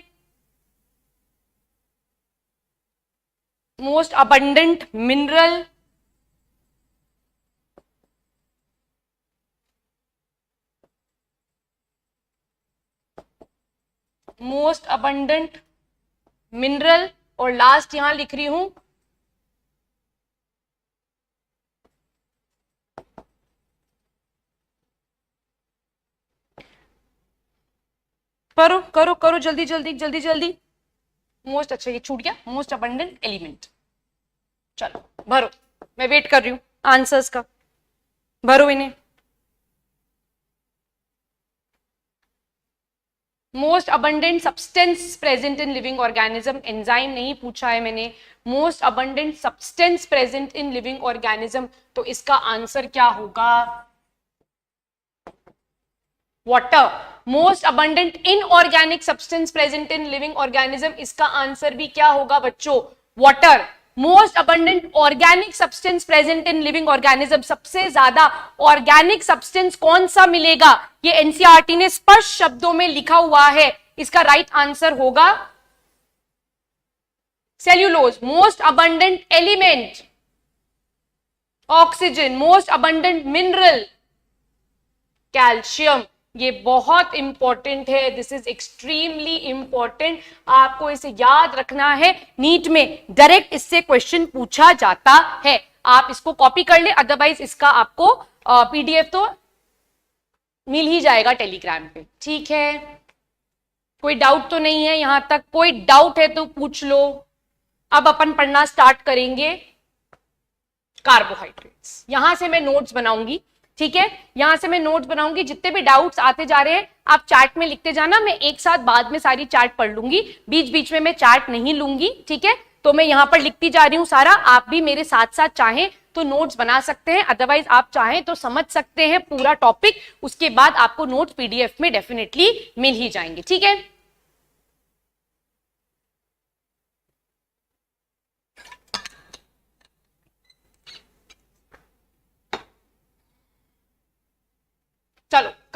Most abundant mineral, most abundant mineral, और लास्ट यहां लिख रही हूं करो करो करो जल्दी जल्दी जल्दी जल्दी। मोस्ट, अच्छा ये छूट गया, मोस्ट अबंडेंट एलिमेंट। चलो भरो, मैं वेट कर रही हूं आंसर्स का, भरो इन्हें। मोस्ट अबंडेंट सब्सटेंस प्रेजेंट इन लिविंग ऑर्गेनिज्म, एंजाइम नहीं पूछा है मैंने, मोस्ट अबंडेंट सब्सटेंस प्रेजेंट इन लिविंग ऑर्गेनिज्म, तो इसका आंसर क्या होगा? Water. Most abundant inorganic substance present इन लिविंग ऑर्गेनिज्म, इसका आंसर भी क्या होगा बच्चों? Water. Most abundant organic substance present इन लिविंग ऑर्गेनिज्म, सबसे ज्यादा ऑर्गेनिक सब्सटेंस कौन सा मिलेगा? ये एनसीईआरटी ने स्पष्ट शब्दों में लिखा हुआ है, इसका राइट आंसर होगा cellulose. Most abundant element oxygen, most abundant mineral calcium. ये बहुत इंपॉर्टेंट है, दिस इज एक्सट्रीमली इंपॉर्टेंट, आपको इसे याद रखना है। नीट में डायरेक्ट इससे क्वेश्चन पूछा जाता है, आप इसको कॉपी कर ले, अदरवाइज इसका आपको पीडीएफ तो मिल ही जाएगा टेलीग्राम पे। ठीक है, कोई डाउट तो नहीं है यहां तक? कोई डाउट है तो पूछ लो। अब अपन पढ़ना स्टार्ट करेंगे कार्बोहाइड्रेट्स। यहां से मैं नोट्स बनाऊंगी, ठीक है, यहां से मैं नोट्स बनाऊंगी, जितने भी डाउट्स आते जा रहे हैं आप चैट में लिखते जाना, मैं एक साथ बाद में सारी चैट पढ़ लूंगी, बीच बीच में मैं चैट नहीं लूंगी। ठीक है, तो मैं यहां पर लिखती जा रही हूं सारा, आप भी मेरे साथ साथ चाहें तो नोट्स बना सकते हैं, अदरवाइज आप चाहें तो समझ सकते हैं पूरा टॉपिक, उसके बाद आपको नोट्स पीडीएफ में डेफिनेटली मिल ही जाएंगे। ठीक है,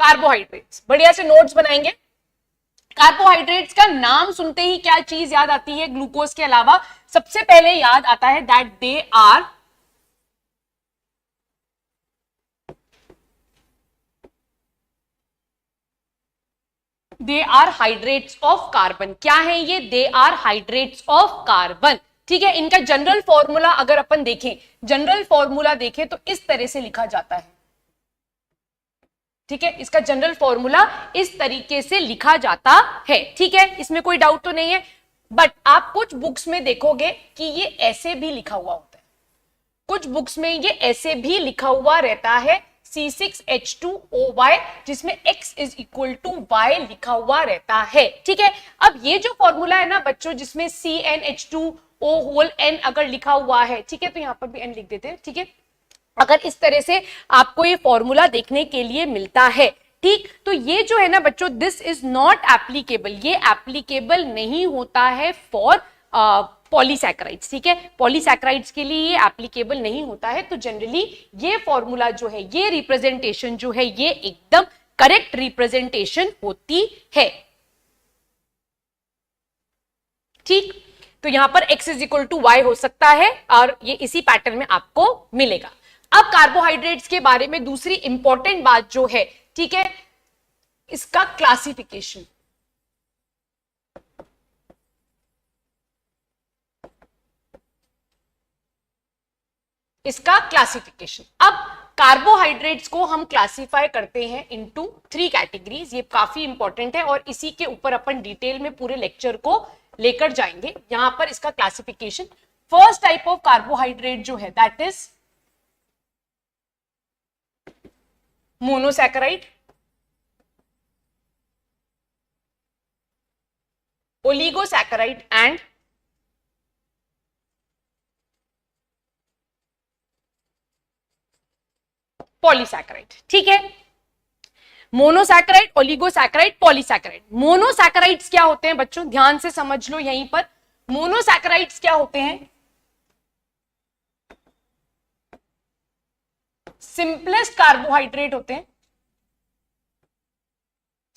कार्बोहाइड्रेट्स, बढ़िया से नोट्स बनाएंगे। कार्बोहाइड्रेट्स का नाम सुनते ही क्या चीज याद आती है ग्लूकोज के अलावा? सबसे पहले याद आता है that they are hydrates of carbon. क्या है ये? They are hydrates of carbon. ठीक है, इनका जनरल फॉर्मूला अगर अपन देखें, जनरल फॉर्मूला देखें तो इस तरह से लिखा जाता है। ठीक है, इसका जनरल फॉर्मूला इस तरीके से लिखा जाता है। ठीक है, इसमें कोई डाउट तो नहीं है। बट आप कुछ बुक्स में देखोगे कि ये ऐसे भी लिखा हुआ होता है, कुछ बुक्स में ये ऐसे भी लिखा हुआ रहता है C6H2OY, जिसमें X is equal to Y लिखा हुआ रहता है। ठीक है, अब ये जो फॉर्मूला है ना बच्चों, जिसमें CnH2O होल N अगर लिखा हुआ है, ठीक है, तो यहां पर भी N लिख देते हैं। ठीक है, अगर इस तरह से आपको ये फॉर्मूला देखने के लिए मिलता है, ठीक, तो ये जो है ना बच्चों, दिस इज नॉट एप्लीकेबल, ये एप्लीकेबल नहीं होता है फॉर पॉलीसैकेराइड्स। ठीक है, पॉलीसैकेराइड्स के लिए ये एप्लीकेबल नहीं होता है। तो जनरली ये फॉर्मूला जो है, ये रिप्रेजेंटेशन जो है, ये एकदम करेक्ट रिप्रेजेंटेशन होती है। ठीक, तो यहां पर x is equal to Y हो सकता है और ये इसी पैटर्न में आपको मिलेगा। अब कार्बोहाइड्रेट्स के बारे में दूसरी इंपॉर्टेंट बात जो है, ठीक है, इसका क्लासिफिकेशन। इसका क्लासिफिकेशन, अब कार्बोहाइड्रेट्स को हम क्लासिफाई करते हैं इनटू 3 कैटेगरीज। ये काफी इंपॉर्टेंट है और इसी के ऊपर अपन डिटेल में पूरे लेक्चर को लेकर जाएंगे। यहां पर इसका classification, first type of carbohydrate जो है that is monosaccharide, oligosaccharide and polysaccharide. ठीक है, मोनोसैकेराइड, ओलिगोसैकेराइड, पॉलीसैकेराइड। मोनोसैकेराइड्स क्या होते हैं बच्चों, ध्यान से समझ लो यहीं पर। मोनोसैकेराइड्स क्या होते हैं? सिंपलेस्ट कार्बोहाइड्रेट होते हैं,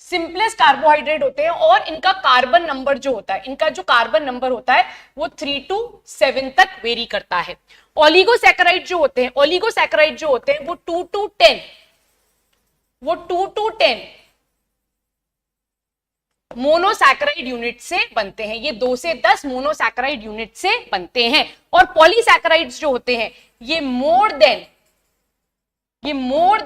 सिंपलेस्ट कार्बोहाइड्रेट होते हैं और इनका कार्बन नंबर जो होता है, इनका जो कार्बन नंबर होता है वो 3 to 7 तक वेरी करता है। ओलिगोसैकेराइड जो होते हैं, ओलिगोसैकेराइड जो होते हैं वो 2 to 10, वो 2 to 10 मोनोसैकेराइड यूनिट से बनते हैं। ये 2 से 10 मोनोसैकेराइड यूनिट से बनते हैं। और पॉलीसैकेराइड्स जो होते हैं ये more than 10 more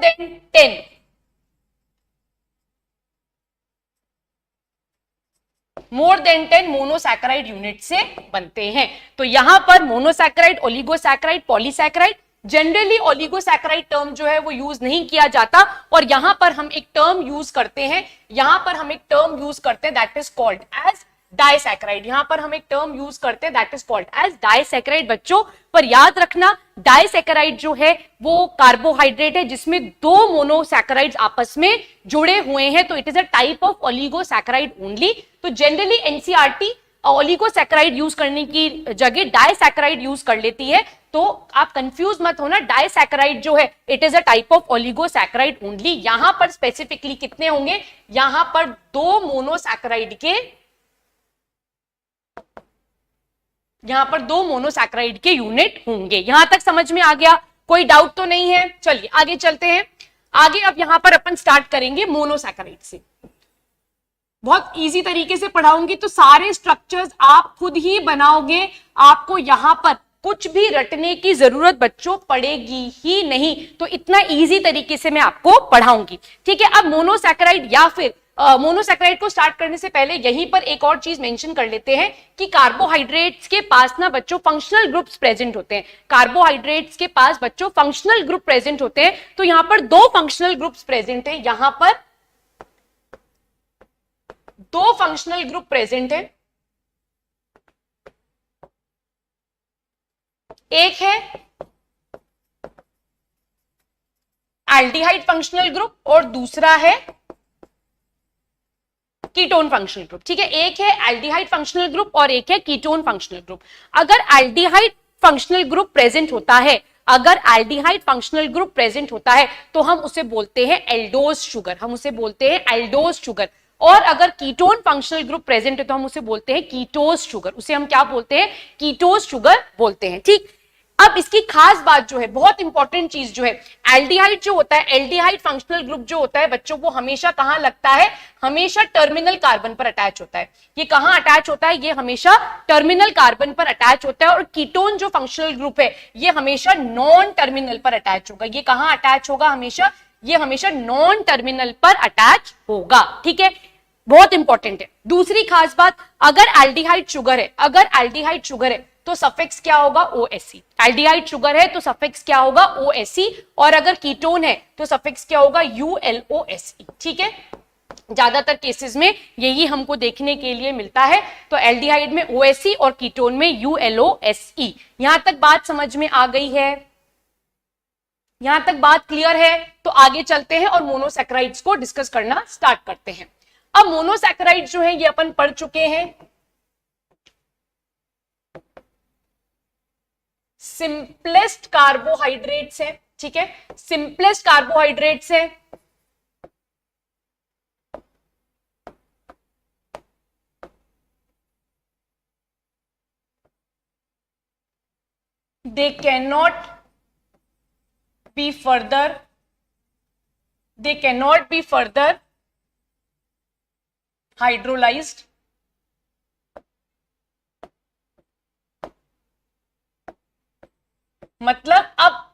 than 10 monosaccharide unit से बनते हैं। तो यहां पर monosaccharide, oligosaccharide, polysaccharide, generally oligosaccharide term जो है वो यूज नहीं किया जाता और यहां पर हम एक टर्म यूज करते हैं, यहां पर हम एक टर्म यूज करते हैं that is called as disaccharide. यहां पर हम एक टर्म यूज करते हैं that is called as disaccharide. बच्चों पर याद रखना, डाइसैकेराइड जो है वो कार्बोहाइड्रेट है जिसमें 2 मोनोसैकेराइड्स आपस में जुड़े हुए हैं, तो it is a type of oligosaccharide only. तो जनरली एनसीईआरटी ओलिगोसैकेराइड यूज करने की जगह डाइसैकेराइड यूज कर लेती है, तो आप कंफ्यूज मत होना। डाइसैकेराइड जो है it is a type of oligosaccharide only. यहां पर स्पेसिफिकली कितने होंगे? यहां पर 2 मोनोसैकेराइड के, यहां पर 2 मोनोसैकेराइड के यूनिट होंगे। यहां तक समझ में आ गया? कोई डाउट तो नहीं है? चलिए आगे चलते हैं। आगे अब यहां पर अपन स्टार्ट करेंगे मोनोसैकेराइड से। बहुत इजी तरीके से पढ़ाऊंगी तो सारे स्ट्रक्चर्स आप खुद ही बनाओगे, आपको यहां पर कुछ भी रटने की जरूरत बच्चों पड़ेगी ही नहीं। तो इतना इजी तरीके से मैं आपको पढ़ाऊंगी। ठीक है, अब मोनोसैकेराइड या फिर मोनोसैकेराइड को स्टार्ट करने से पहले यहीं पर एक और चीज मेंशन कर लेते हैं कि कार्बोहाइड्रेट्स के पास ना बच्चों फंक्शनल ग्रुप्स प्रेजेंट होते हैं। कार्बोहाइड्रेट्स के पास बच्चों फंक्शनल ग्रुप प्रेजेंट होते हैं। तो यहां पर 2 फंक्शनल ग्रुप्स प्रेजेंट है, यहां पर 2 फंक्शनल ग्रुप प्रेजेंट है। एक है एल्डिहाइड फंक्शनल ग्रुप और दूसरा है कीटोन फंक्शनल ग्रुप। ठीक है, एक है एल्डिहाइड फंक्शनल ग्रुप और एक है कीटोन फंक्शनल ग्रुप। अगर एल्डिहाइड फंक्शनल ग्रुप प्रेजेंट होता है अगर एल्डिहाइड फंक्शनल ग्रुप प्रेजेंट होता है तो हम उसे बोलते हैं एल्डोज शुगर, हम उसे बोलते हैं एल्डोज शुगर। और अगर कीटोन फंक्शनल ग्रुप प्रेजेंट है तो हम उसे बोलते हैं कीटोज शुगर, उसे हम क्या बोलते हैं, कीटोज शुगर बोलते हैं। ठीक, अब इसकी खास बात जो है, बहुत इंपॉर्टेंट चीज जो है, एल्डिहाइड जो होता है, एल्डिहाइड फंक्शनल ग्रुप जो होता है बच्चों, वो हमेशा कहां लगता है, हमेशा टर्मिनल कार्बन पर अटैच होता है। ये कहां अटैच होता है, ये हमेशा टर्मिनल कार्बन पर अटैच होता है। और कीटोन जो फंक्शनल ग्रुप है ये हमेशा नॉन टर्मिनल पर अटैच होगा। ये कहां अटैच होगा, हमेशा, ये हमेशा नॉन टर्मिनल पर अटैच होगा। ठीक है, बहुत इंपॉर्टेंट है। दूसरी खास बात, अगर एल्डिहाइड शुगर है, अगर एल्डिहाइड शुगर है तो सफिक्स क्या होगा, OSE। एल्डिहाइड शुगर है तो सफिक्स क्या होगा, OSE। और अगर कीटोन है तो सफिक्स क्या होगा, ULOSE। ठीक है, ज्यादातर केसेस में यही हमको देखने के लिए मिलता है। तो एल्डिहाइड में OSE और कीटोन में ULOSE। यहां तक बात समझ में आ गई है, यहां तक बात क्लियर है? तो आगे चलते हैं और मोनोसैकेराइड्स को डिस्कस करना स्टार्ट करते हैं। अब मोनोसैकेराइड जो है ये अपन पढ़ चुके हैं, सिंपलेस्ट कार्बोहाइड्रेट्स है। ठीक है, सिंपलेस्ट कार्बोहाइड्रेट्स है। They cannot be further hydrolyzed मतलब अब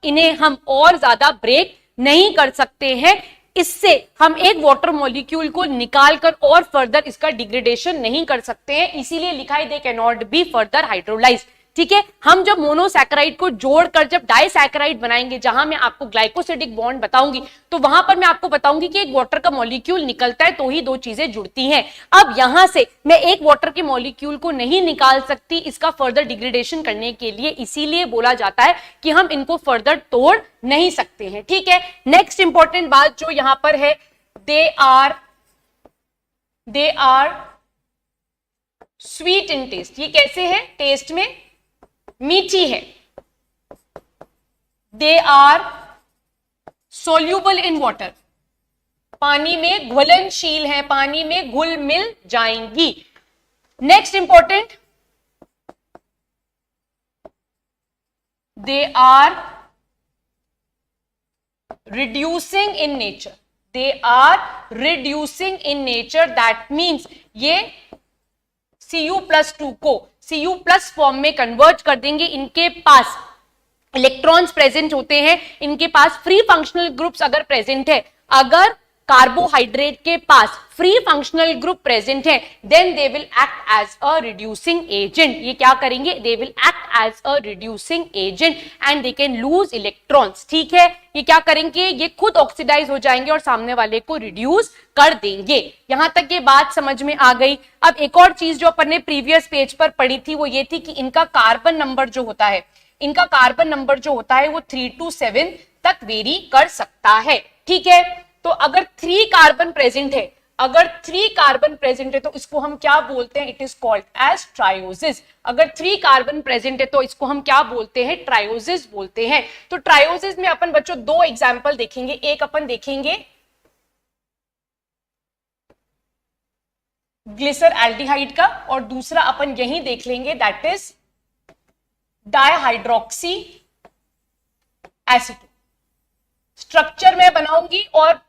इन्हें हम और ज्यादा ब्रेक नहीं कर सकते हैं। इससे हम एक वाटर मॉलिक्यूल को निकालकर और फर्दर इसका डिग्रेडेशन नहीं कर सकते हैं, इसीलिए लिखा है they can not be further hydrolysed. ठीक है, हम जब मोनोसैकेराइड को जोड़कर जब डाइसैकेराइड बनाएंगे, जहां मैं आपको ग्लाइकोसिडिक बॉन्ड बताऊंगी, तो वहां पर मैं आपको बताऊंगी कि एक वाटर का मॉलिक्यूल निकलता है तो ही दो चीजें जुड़ती हैं। अब यहां से मैं एक वाटर के मॉलिक्यूल को नहीं निकाल सकती इसका फर्दर डिग्रेडेशन करने के लिए, इसीलिए बोला जाता है कि हम इनको फर्दर तोड़ नहीं सकते हैं। ठीक है, नेक्स्ट इंपॉर्टेंट बात जो यहां पर है, they are sweet in taste. ये कैसे है, टेस्ट में मीठी है। They are soluble in water, पानी में घुलनशील है, पानी में घुल मिल जाएंगी। Next important, they are reducing in nature. They are reducing in nature, that means ये Cu+2 को Cu+ फॉर्म में कन्वर्ट कर देंगे। इनके पास इलेक्ट्रॉन्स प्रेजेंट होते हैं, इनके पास फ्री फंक्शनल ग्रुप्स अगर प्रेजेंट है, अगर कार्बोहाइड्रेट के पास फ्री फंक्शनल ग्रुप प्रेजेंट है, then they will act as a reducing agent. ये क्या करेंगे, they will act as a reducing agent and they can lose electrons. ठीक है, ये क्या करेंगे, ये खुद ऑक्सीडाइज हो जाएंगे और सामने वाले को रिड्यूस कर देंगे। यहां तक ये बात समझ में आ गई। अब एक और चीज जो अपन ने प्रीवियस पेज पर पढ़ी थी वो ये थी कि इनका कार्बन नंबर जो होता है, इनका कार्बन नंबर जो होता है वो 3 to 7 तक वेरी कर सकता है। ठीक है, तो अगर 3 कार्बन प्रेजेंट है, अगर 3 कार्बन प्रेजेंट है तो इसको हम क्या बोलते हैं, इट इज कॉल्ड एज ट्रायोसिस। अगर 3 कार्बन प्रेजेंट है तो इसको हम क्या बोलते हैं, ट्रायोसिस बोलते हैं। तो ट्रायोसिस में अपन बच्चों 2 एग्जांपल देखेंगे, एक अपन देखेंगे ग्लिसर एल्डिहाइड का और दूसरा अपन यही देख लेंगे, that is dihydroxy acetone. Structure मैं बनाऊंगी और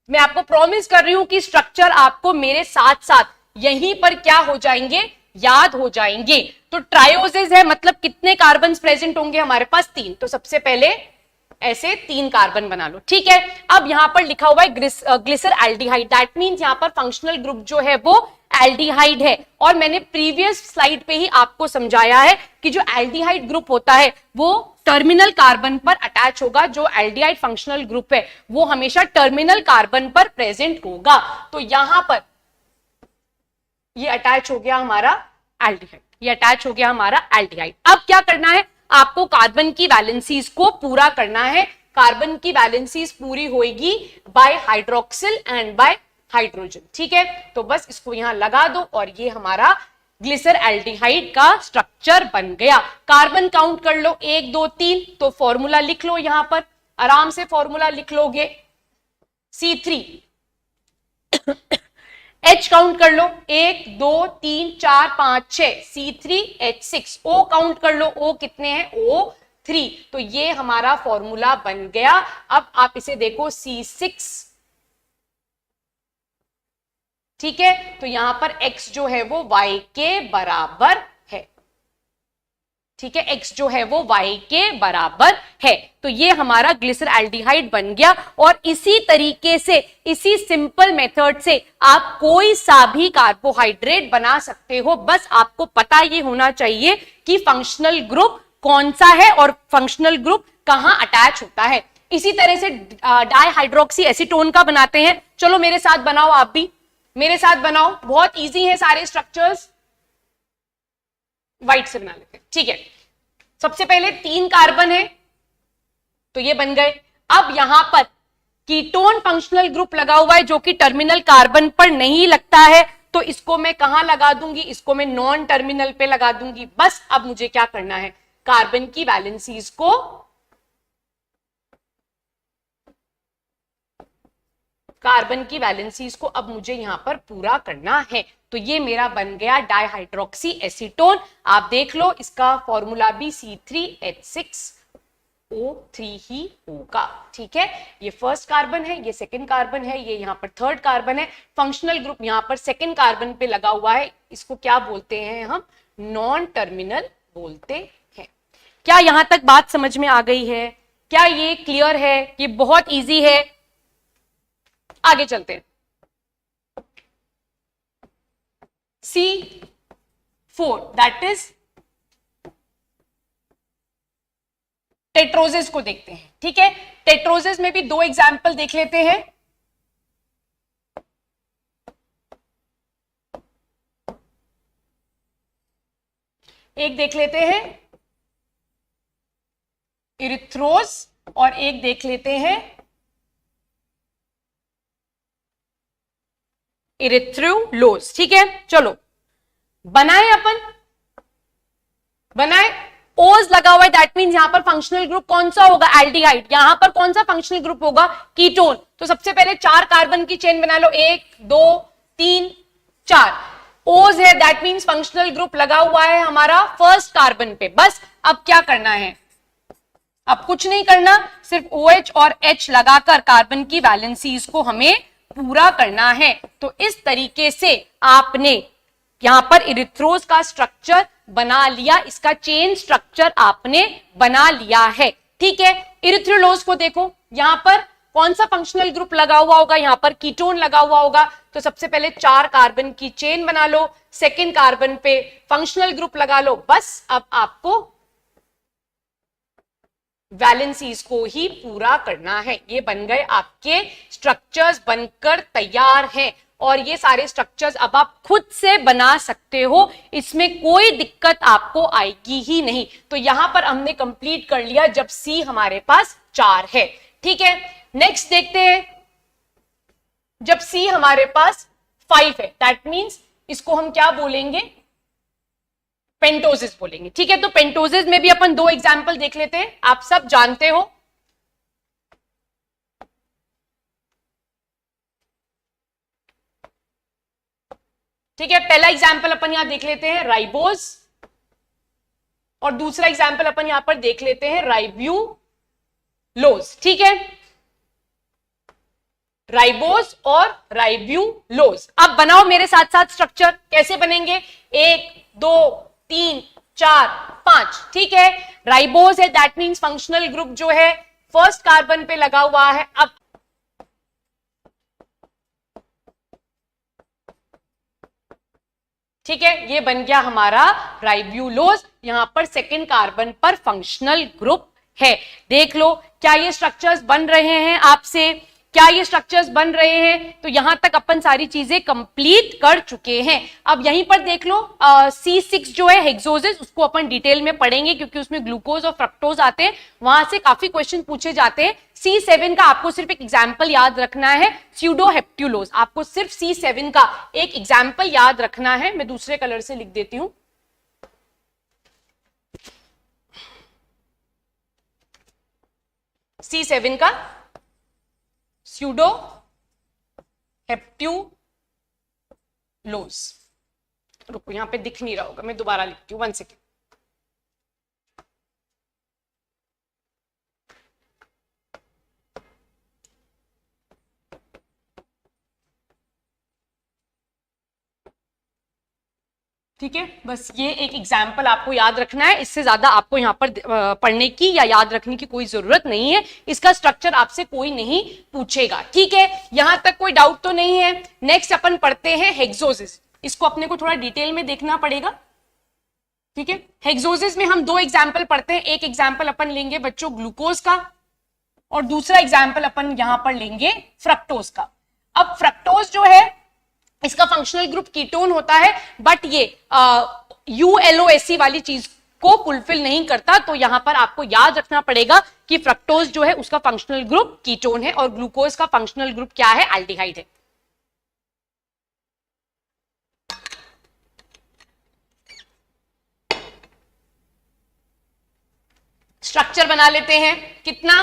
मैं आपको प्रॉमिस कर रही हूं कि स्ट्रक्चर आपको मेरे साथ साथ यहीं पर क्या हो जाएंगे, याद हो जाएंगे। तो ट्रायोसिस है मतलब कितने कार्बन प्रेजेंट होंगे हमारे पास, 3। तो सबसे पहले ऐसे 3 कार्बन बना लो। ठीक है, अब यहां पर लिखा हुआ है ग्लिसर एल्डिहाइड, दैट मींस यहां पर फंक्शनल ग्रुप जो है वो एल्डिहाइड है। और मैंने प्रीवियस स्लाइड पे ही आपको समझाया है कि जो एल्डिहाइड ग्रुप होता है वो टर्मिनल कार्बन पर अटैच होगा। जो एल्डिहाइड फंक्शनल ग्रुप है वो हमेशा टर्मिनल कार्बन पर प्रेजेंट होगा। तो यहां पर ये अटैच हो गया हमारा एल्डिहाइड, ये अटैच हो गया हमारा एल्डिहाइड। अब क्या करना है, आपको कार्बन की वैलेंसीज को पूरा करना है। कार्बन की वैलेंसीज पूरी होगी by hydroxyl and by hydrogen. ठीक है, तो बस इसको यहां लगा दो और ये हमारा ग्लिसरल्डिहाइड का स्ट्रक्चर बन गया। कार्बन काउंट कर लो 1 2 3, तो फॉर्मूला लिख लो, यहां पर आराम से फॉर्मूला लिख लोगे C3। H काउंट कर लो 1 2 3 4 5 6, C3H6। O काउंट कर लो, O कितने हैं, O3। तो ये हमारा फॉर्मूला बन गया। अब आप इसे देखो C6, ठीक है, तो यहां पर X जो है वो Y के बराबर है, ठीक है, X जो है वो Y के बराबर है। तो ये हमारा ग्लिसरल्डिहाइड बन गया। और इसी तरीके से, इसी सिंपल मेथड से आप कोई सा भी कार्बोहाइड्रेट बना सकते हो। बस आपको पता ये होना चाहिए कि फंक्शनल ग्रुप कौन सा है और फंक्शनल ग्रुप कहां अटैच होता है। इसी तरह से डाइहाइड्रोक्सी एसीटोन का बनाते हैं। चलो मेरे साथ बनाओ, आप भी मेरे साथ बनाओ, बहुत इजी है सारे स्ट्रक्चर्स। व्हाइट से बना लेते हैं, ठीक है। सबसे पहले 3 कार्बन है, तो ये बन गए। अब यहां पर कीटोन फंक्शनल ग्रुप लगा हुआ है जो कि टर्मिनल कार्बन पर नहीं लगता है, तो इसको मैं कहां लगा दूंगी, इसको मैं नॉन टर्मिनल पे लगा दूंगी। बस अब मुझे क्या करना है, कार्बन की वैलेंसीज को अब मुझे यहां पर पूरा करना है। तो ये मेरा बन गया डाइहाइड्रोक्सी एसीटोन। आप देख लो, इसका फॉर्मूला भी C3H6O3 ही होगा, ठीक है। ये फर्स्ट कार्बन है, ये सेकंड कार्बन है, ये यहां पर थर्ड कार्बन है। फंक्शनल ग्रुप यहां पर सेकंड कार्बन पे लगा हुआ है, इसको क्या बोलते हैं हम, नॉन टर्मिनल बोलते हैं। क्या यहां तक बात समझ में आ गई है? क्या ये क्लियर है? ये बहुत इजी है। आगे चलते हैं। C4 दैट इज टेट्रोजेस को देखते हैं, ठीक है। टेट्रोजेस में भी 2 एग्जाम्पल देख लेते हैं। एक देख लेते हैं इरिथ्रोज और एक देख लेते हैं इरिथ्रोलोज, ठीक है। चलो बनाए, अपन बनाए। ओज लगा हुआ है, दैट मींस यहां पर फंक्शनल ग्रुप कौन सा होगा, एल्डिहाइड। यहां पर कौन सा फंक्शनल ग्रुप होगा, कीटोन। तो सबसे पहले 4 कार्बन की चेन बना लो, 1 2 3 4। ओज है, दैट मींस फंक्शनल ग्रुप लगा हुआ है हमारा फर्स्ट कार्बन पे। बस अब क्या करना है, अब कुछ नहीं करना, सिर्फ OH और H लगाकर कार्बन की वैलेंसीज को हमें पूरा करना है। तो इस तरीके से आपने यहां पर इरिथ्रोज का स्ट्रक्चर बना लिया, इसका चेन स्ट्रक्चर आपने बना लिया है, ठीक है। इरिथ्रोलोज को देखो, यहां पर कौन सा फंक्शनल ग्रुप लगा हुआ होगा, यहां पर कीटोन लगा हुआ होगा। तो सबसे पहले 4 कार्बन की चेन बना लो, सेकेंड कार्बन पे फंक्शनल ग्रुप लगा लो। बस अब आपको वैलेंसीज को ही पूरा करना है। ये बन गए आपके स्ट्रक्चर्स, बनकर तैयार हैं। और ये सारे स्ट्रक्चर्स अब आप खुद से बना सकते हो, इसमें कोई दिक्कत आपको आएगी ही नहीं। तो यहां पर हमने कंप्लीट कर लिया जब C हमारे पास 4 है, ठीक है। नेक्स्ट देखते हैं, जब C हमारे पास 5 है, दैट मींस इसको हम क्या बोलेंगे, पेंटोसिस बोलेंगे, ठीक है। तो पेंटोसिस में भी अपन 2 एग्जाम्पल देख लेते हैं, आप सब जानते हो। ठीक है, पहला एग्जाम्पल अपन यहां देख लेते हैं राइबोज, और दूसरा एग्जाम्पल अपन यहां पर देख लेते हैं राइब्यूलोज, ठीक है। राइबोज और राइब्यूलोज। अब बनाओ मेरे साथ साथ स्ट्रक्चर, कैसे बनेंगे, 1 2 3 4 5, ठीक है। राइबोज है, दैट मींस फंक्शनल ग्रुप जो है फर्स्ट कार्बन पे लगा हुआ है। अब ठीक है, ये बन गया हमारा राइब्यूलोज, यहां पर सेकेंड कार्बन पर फंक्शनल ग्रुप है। देख लो क्या ये स्ट्रक्चर्स बन रहे हैं आपसे। क्या ये स्ट्रक्चर्स बन रहे हैं? तो यहां तक अपन सारी चीजें कंप्लीट कर चुके हैं। अब यहीं पर देख लो C6 जो है हेक्सोजेस, उसको अपन डिटेल में पढ़ेंगे क्योंकि उसमें ग्लूकोज और फ्रक्टोज आते हैं, वहां से काफी क्वेश्चन पूछे जाते हैं। C7 का आपको सिर्फ एक एग्जाम्पल याद रखना है, स्यूडोहेप्ट्यूलोज। आपको सिर्फ C7 का एक एग्जाम्पल याद रखना है। मैं दूसरे कलर से लिख देती हूं। C7 का स्यूडो हेप्ट्यूलोज। रुको, यहां पे दिख नहीं रहा होगा, मैं दोबारा लिखती हूं, 1 सेकेंड। ठीक है, बस ये एक एग्जाम्पल आपको याद रखना है, इससे ज्यादा आपको यहाँ पर पढ़ने की या याद रखने की कोई जरूरत नहीं है। इसका स्ट्रक्चर आपसे कोई नहीं पूछेगा। ठीक है, यहां तक कोई डाउट तो नहीं है। नेक्स्ट अपन पढ़ते हैं हेक्सोसिस। इसको अपने को थोड़ा डिटेल में देखना पड़ेगा। ठीक है, हेक्सोसिस में हम 2 एग्जाम्पल पढ़ते हैं। एक एग्जाम्पल अपन लेंगे बच्चों ग्लूकोज का, और दूसरा एग्जाम्पल अपन यहां पर लेंगे फ्रक्टोज का। अब फ्रक्टोज जो है इसका फंक्शनल ग्रुप कीटोन होता है, बट ये ULOSE वाली चीज को फुलफिल नहीं करता। तो यहां पर आपको याद रखना पड़ेगा कि फ्रक्टोज जो है उसका फंक्शनल ग्रुप कीटोन है और ग्लूकोज का फंक्शनल ग्रुप क्या है? एल्डिहाइड है। स्ट्रक्चर बना लेते हैं। कितना?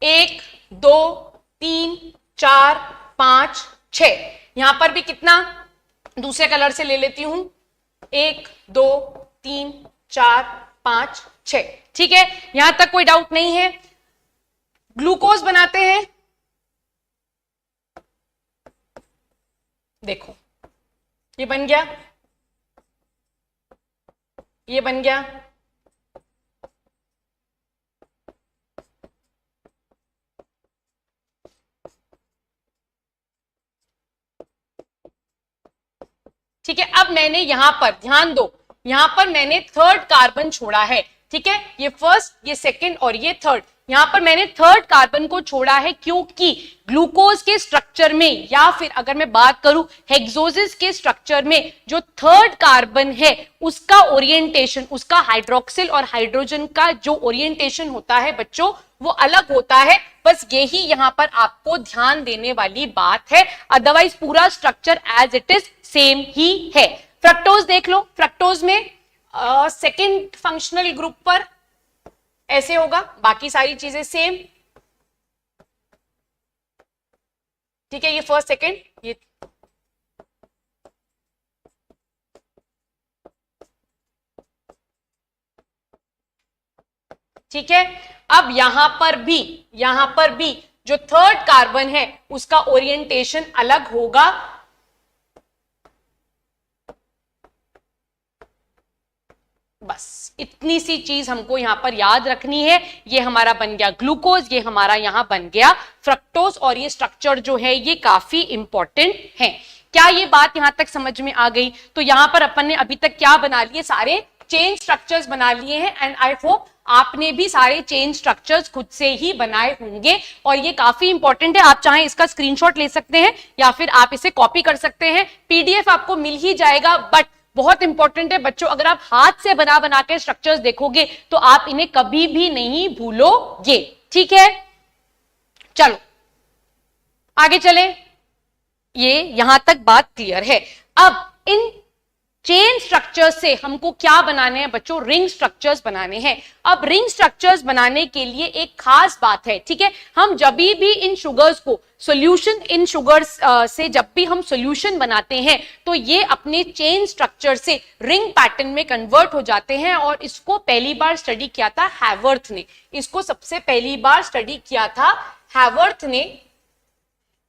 1 2 3 4 5 6। यहां पर भी कितना? दूसरे कलर से ले लेती हूं। 1 2 3 4 5 6। ठीक है, यहां तक कोई डाउट नहीं है। ग्लूकोज बनाते हैं। देखो, ये बन गया, ये बन गया, ठीक है। अब मैंने यहां पर ध्यान दो, यहां पर मैंने 3rd कार्बन छोड़ा है। ठीक है, ये 1st, ये 2nd और ये 3rd। यहां पर मैंने 3rd कार्बन को छोड़ा है क्योंकि ग्लूकोज के स्ट्रक्चर में, या फिर अगर मैं बात करूं हेक्सोसिस के स्ट्रक्चर में, जो 3rd कार्बन है उसका ओरिएंटेशन, उसका हाइड्रोक्सिल और हाइड्रोजन का जो ओरिएंटेशन होता है बच्चों, वो अलग होता है। बस यही यहां पर आपको ध्यान देने वाली बात है, अदरवाइज पूरा structure as it is same ही है। फ्रक्टोज देख लो, फ्रक्टोज में 2nd फंक्शनल ग्रुप पर ऐसे होगा, बाकी सारी चीजें सेम। ठीक है, ये 1st 2nd, ये ठीक है। अब यहां पर भी जो 3rd कार्बन है उसका ओरिएंटेशन अलग होगा। बस इतनी सी चीज हमको यहां पर याद रखनी है। ये हमारा बन गया ग्लूकोज, ये हमारा यहां बन गया फ्रक्टोज, और ये स्ट्रक्चर जो है ये काफी इंपॉर्टेंट है। क्या ये बात यहां तक समझ में आ गई? तो यहां पर अपन ने अभी तक क्या बना लिए? सारे चेन स्ट्रक्चर्स बना लिए हैं, एंड आई होप आपने भी सारे चेन स्ट्रक्चर्स खुद से ही बनाए होंगे, और ये काफी इंपॉर्टेंट है। आप चाहें इसका स्क्रीनशॉट ले सकते हैं या फिर आप इसे कॉपी कर सकते हैं, PDF आपको मिल ही जाएगा। बट बहुत इंपॉर्टेंट है बच्चों, अगर आप हाथ से बना के स्ट्रक्चर्स देखोगे तो आप इन्हें कभी भी नहीं भूलोगे। ठीक है, चलो आगे चले। ये यहां तक बात क्लियर है। अब इन चेन स्ट्रक्चर से हमको क्या बनाने हैं बच्चों? रिंग स्ट्रक्चर्स बनाने हैं। अब रिंग स्ट्रक्चर्स बनाने के लिए एक खास बात है। ठीक है, हम जब भी इन शुगर्स को सॉल्यूशन, इन शुगर्स से जब भी हम सॉल्यूशन बनाते हैं तो ये अपने चेन स्ट्रक्चर से रिंग पैटर्न में कन्वर्ट हो जाते हैं, और इसको पहली बार स्टडी किया था हैवर्थ ने। इसको सबसे पहली बार स्टडी किया था हैवर्थ ने,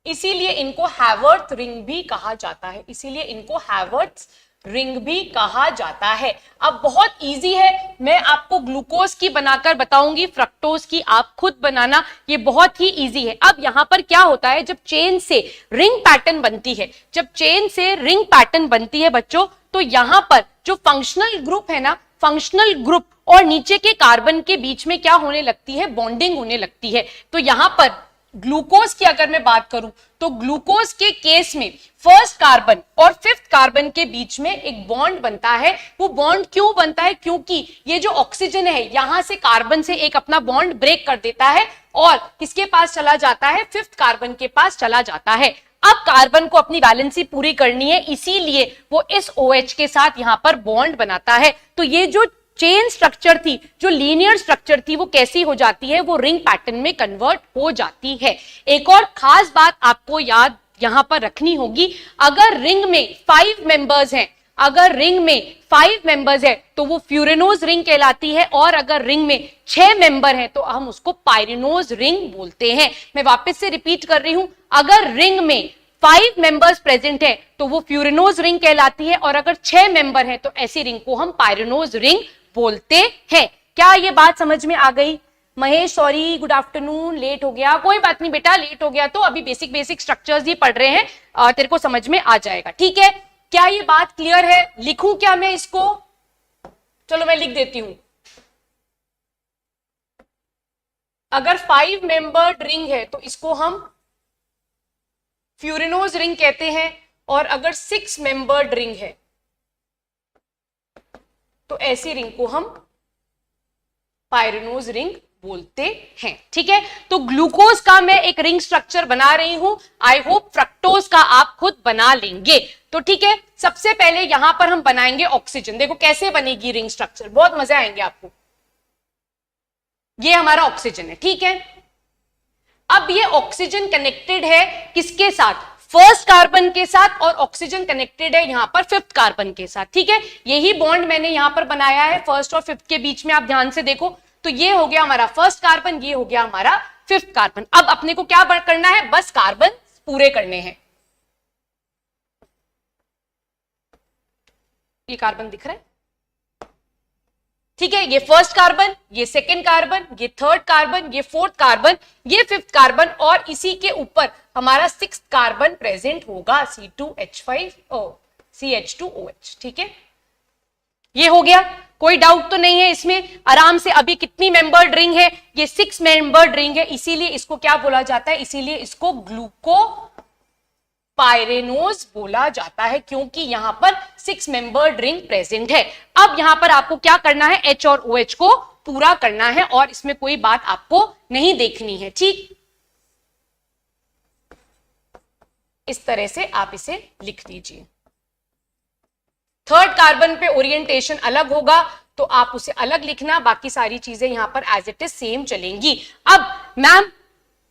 इसीलिए इनको हैवर्थ रिंग भी कहा जाता है, इसीलिए इनको हैवर्थ रिंग भी कहा जाता है। अब बहुत इजी है, मैं आपको ग्लूकोज की बनाकर बताऊंगी, फ्रक्टोज की आप खुद बनाना, ये बहुत ही इजी है। अब यहां पर क्या होता है, जब चेन से रिंग पैटर्न बनती है, जब चेन से रिंग पैटर्न बनती है बच्चों, तो यहां पर जो फंक्शनल ग्रुप है ना, फंक्शनल ग्रुप और नीचे के कार्बन के बीच में क्या होने लगती है? बॉन्डिंग होने लगती है। तो यहां पर ग्लूकोज की अगर मैं बात करूं तो ग्लूकोज के केस में फर्स्ट कार्बन और फिफ्थ कार्बन के बीच में एक बॉन्ड बनता है। वो बॉन्ड क्यों बनता है? क्योंकि ये जो ऑक्सीजन है यहां से कार्बन से एक अपना बॉन्ड ब्रेक कर देता है और किसके पास चला जाता है? फिफ्थ कार्बन के पास चला जाता है। अब कार्बन को अपनी वैलेंसी पूरी करनी है, इसीलिए वो इस OH के साथ यहां पर बॉन्ड बनाता है। तो ये जो चेन स्ट्रक्चर थी, जो लीनियर स्ट्रक्चर थी, वो कैसी हो जाती है? वो रिंग पैटर्न में कन्वर्ट हो जाती है। एक और खास बात आपको याद यहां पर रखनी होगी, अगर रिंग में 5 मेंबर्स हैं, अगर रिंग में 5 मेंबर्स है तो वो फ्यूरेनोज रिंग कहलाती है, और अगर रिंग में 6 मेंबर हैं तो हम उसको पायरेनोज रिंग बोलते हैं। मैं वापस से रिपीट कर रही हूं, अगर रिंग में 5 मेंबर्स प्रेजेंट है तो वो फ्यूरेनोज रिंग कहलाती है, और अगर 6 मेंबर है तो ऐसी रिंग को हम पायरेनोज रिंग बोलते हैं। क्या ये बात समझ में आ गई? Mahesh sorry, good afternoon, late हो गया। कोई बात नहीं बेटा, लेट हो गया तो अभी बेसिक स्ट्रक्चर्स ही पढ़ रहे हैं, तेरे को समझ में आ जाएगा। ठीक है, क्या ये बात क्लियर है? लिखूं क्या मैं इसको? चलो मैं लिख देती हूं। अगर 5 मेंबर्ड रिंग है तो इसको हम फ्यूरेनोज रिंग कहते हैं, और अगर 6 मेंबर्ड रिंग है तो ऐसी रिंग को हम पायरेनोज रिंग बोलते हैं। ठीक है, तो ग्लूकोज का मैं एक रिंग स्ट्रक्चर बना रही हूं, आई होप फ्रक्टोज का आप खुद बना लेंगे। तो ठीक है, सबसे पहले यहां पर हम बनाएंगे ऑक्सीजन। देखो कैसे बनेगी रिंग स्ट्रक्चर, बहुत मजा आएंगे आपको। ये हमारा ऑक्सीजन है, ठीक है। अब ये ऑक्सीजन कनेक्टेड है किसके साथ? फर्स्ट कार्बन के साथ, और ऑक्सीजन कनेक्टेड है यहां पर फिफ्थ कार्बन के साथ। ठीक है, यही बॉन्ड मैंने यहां पर बनाया है फर्स्ट और फिफ्थ के बीच में, आप ध्यान से देखो। तो ये हो गया हमारा फर्स्ट कार्बन, ये हो गया हमारा फिफ्थ कार्बन। अब अपने को क्या करना है? बस कार्बन पूरे करने हैं। ये कार्बन दिख रहा है, ठीक है। ये फर्स्ट कार्बन, ये सेकेंड कार्बन, ये थर्ड कार्बन, ये फोर्थ कार्बन, ये फिफ्थ कार्बन, और इसी के ऊपर हमारा सिक्स्थ कार्बन प्रेजेंट होगा, CH2OH। ठीक है, ये हो गया, कोई डाउट तो नहीं है इसमें? आराम से। अभी कितनी मेंबर्ड रिंग है? ये 6 मेंबर्ड रिंग है, इसीलिए इसको क्या बोला जाता है? इसीलिए इसको ग्लूको पायरेनोज बोला जाता है, क्योंकि यहां पर 6 मेंबर्ड रिंग प्रेजेंट है। अब यहां पर आपको क्या करना है? H और OH को पूरा करना है, और इसमें कोई बात आपको नहीं देखनी है। ठीक, इस तरह से आप इसे लिख दीजिए। थर्ड कार्बन पे ओरिएंटेशन अलग होगा तो आप उसे अलग लिखना, बाकी सारी चीजें यहां पर एज इट इज सेम चलेंगी। अब मैम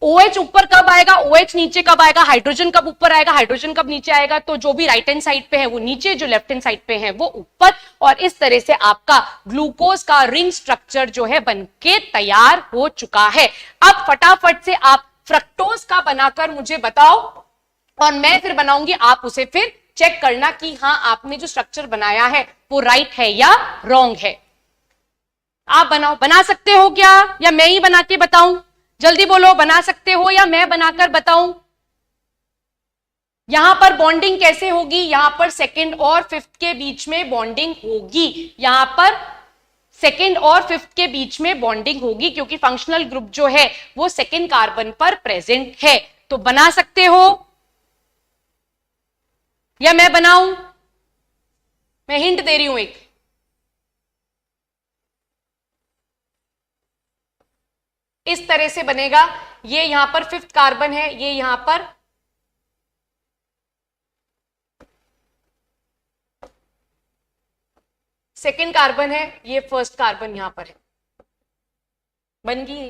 OH ऊपर कब आएगा, OH नीचे कब आएगा? हाइड्रोजन कब ऊपर आएगा, हाइड्रोजन कब नीचे आएगा? तो जो भी राइट हैंड साइड पे है वो नीचे, जो लेफ्ट हैंड साइड पे है वो ऊपर, और इस तरह से आपका ग्लूकोज का रिंग स्ट्रक्चर जो है बनके तैयार हो चुका है। अब फटाफट से आप फ्रक्टोज का बनाकर मुझे बताओ, और मैं फिर बनाऊंगी, आप उसे फिर चेक करना कि हाँ आपने जो स्ट्रक्चर बनाया है वो राइट है या रॉन्ग है। आप बनाओ, बना सकते हो क्या, या मैं ही बना के बताऊं? जल्दी बोलो, बना सकते हो या मैं बनाकर बताऊं? यहां पर बॉन्डिंग कैसे होगी? यहां पर सेकंड और फिफ्थ के बीच में बॉन्डिंग होगी, यहां पर सेकंड और फिफ्थ के बीच में बॉन्डिंग होगी, क्योंकि फंक्शनल ग्रुप जो है वो सेकंड कार्बन पर प्रेजेंट है। तो बना सकते हो या मैं बनाऊं? मैं हिंट दे रही हूं एक, इस तरह से बनेगा। ये यहां पर फिफ्थ कार्बन है, ये यहां पर सेकेंड कार्बन है, ये फर्स्ट कार्बन यहां पर है। बन गई,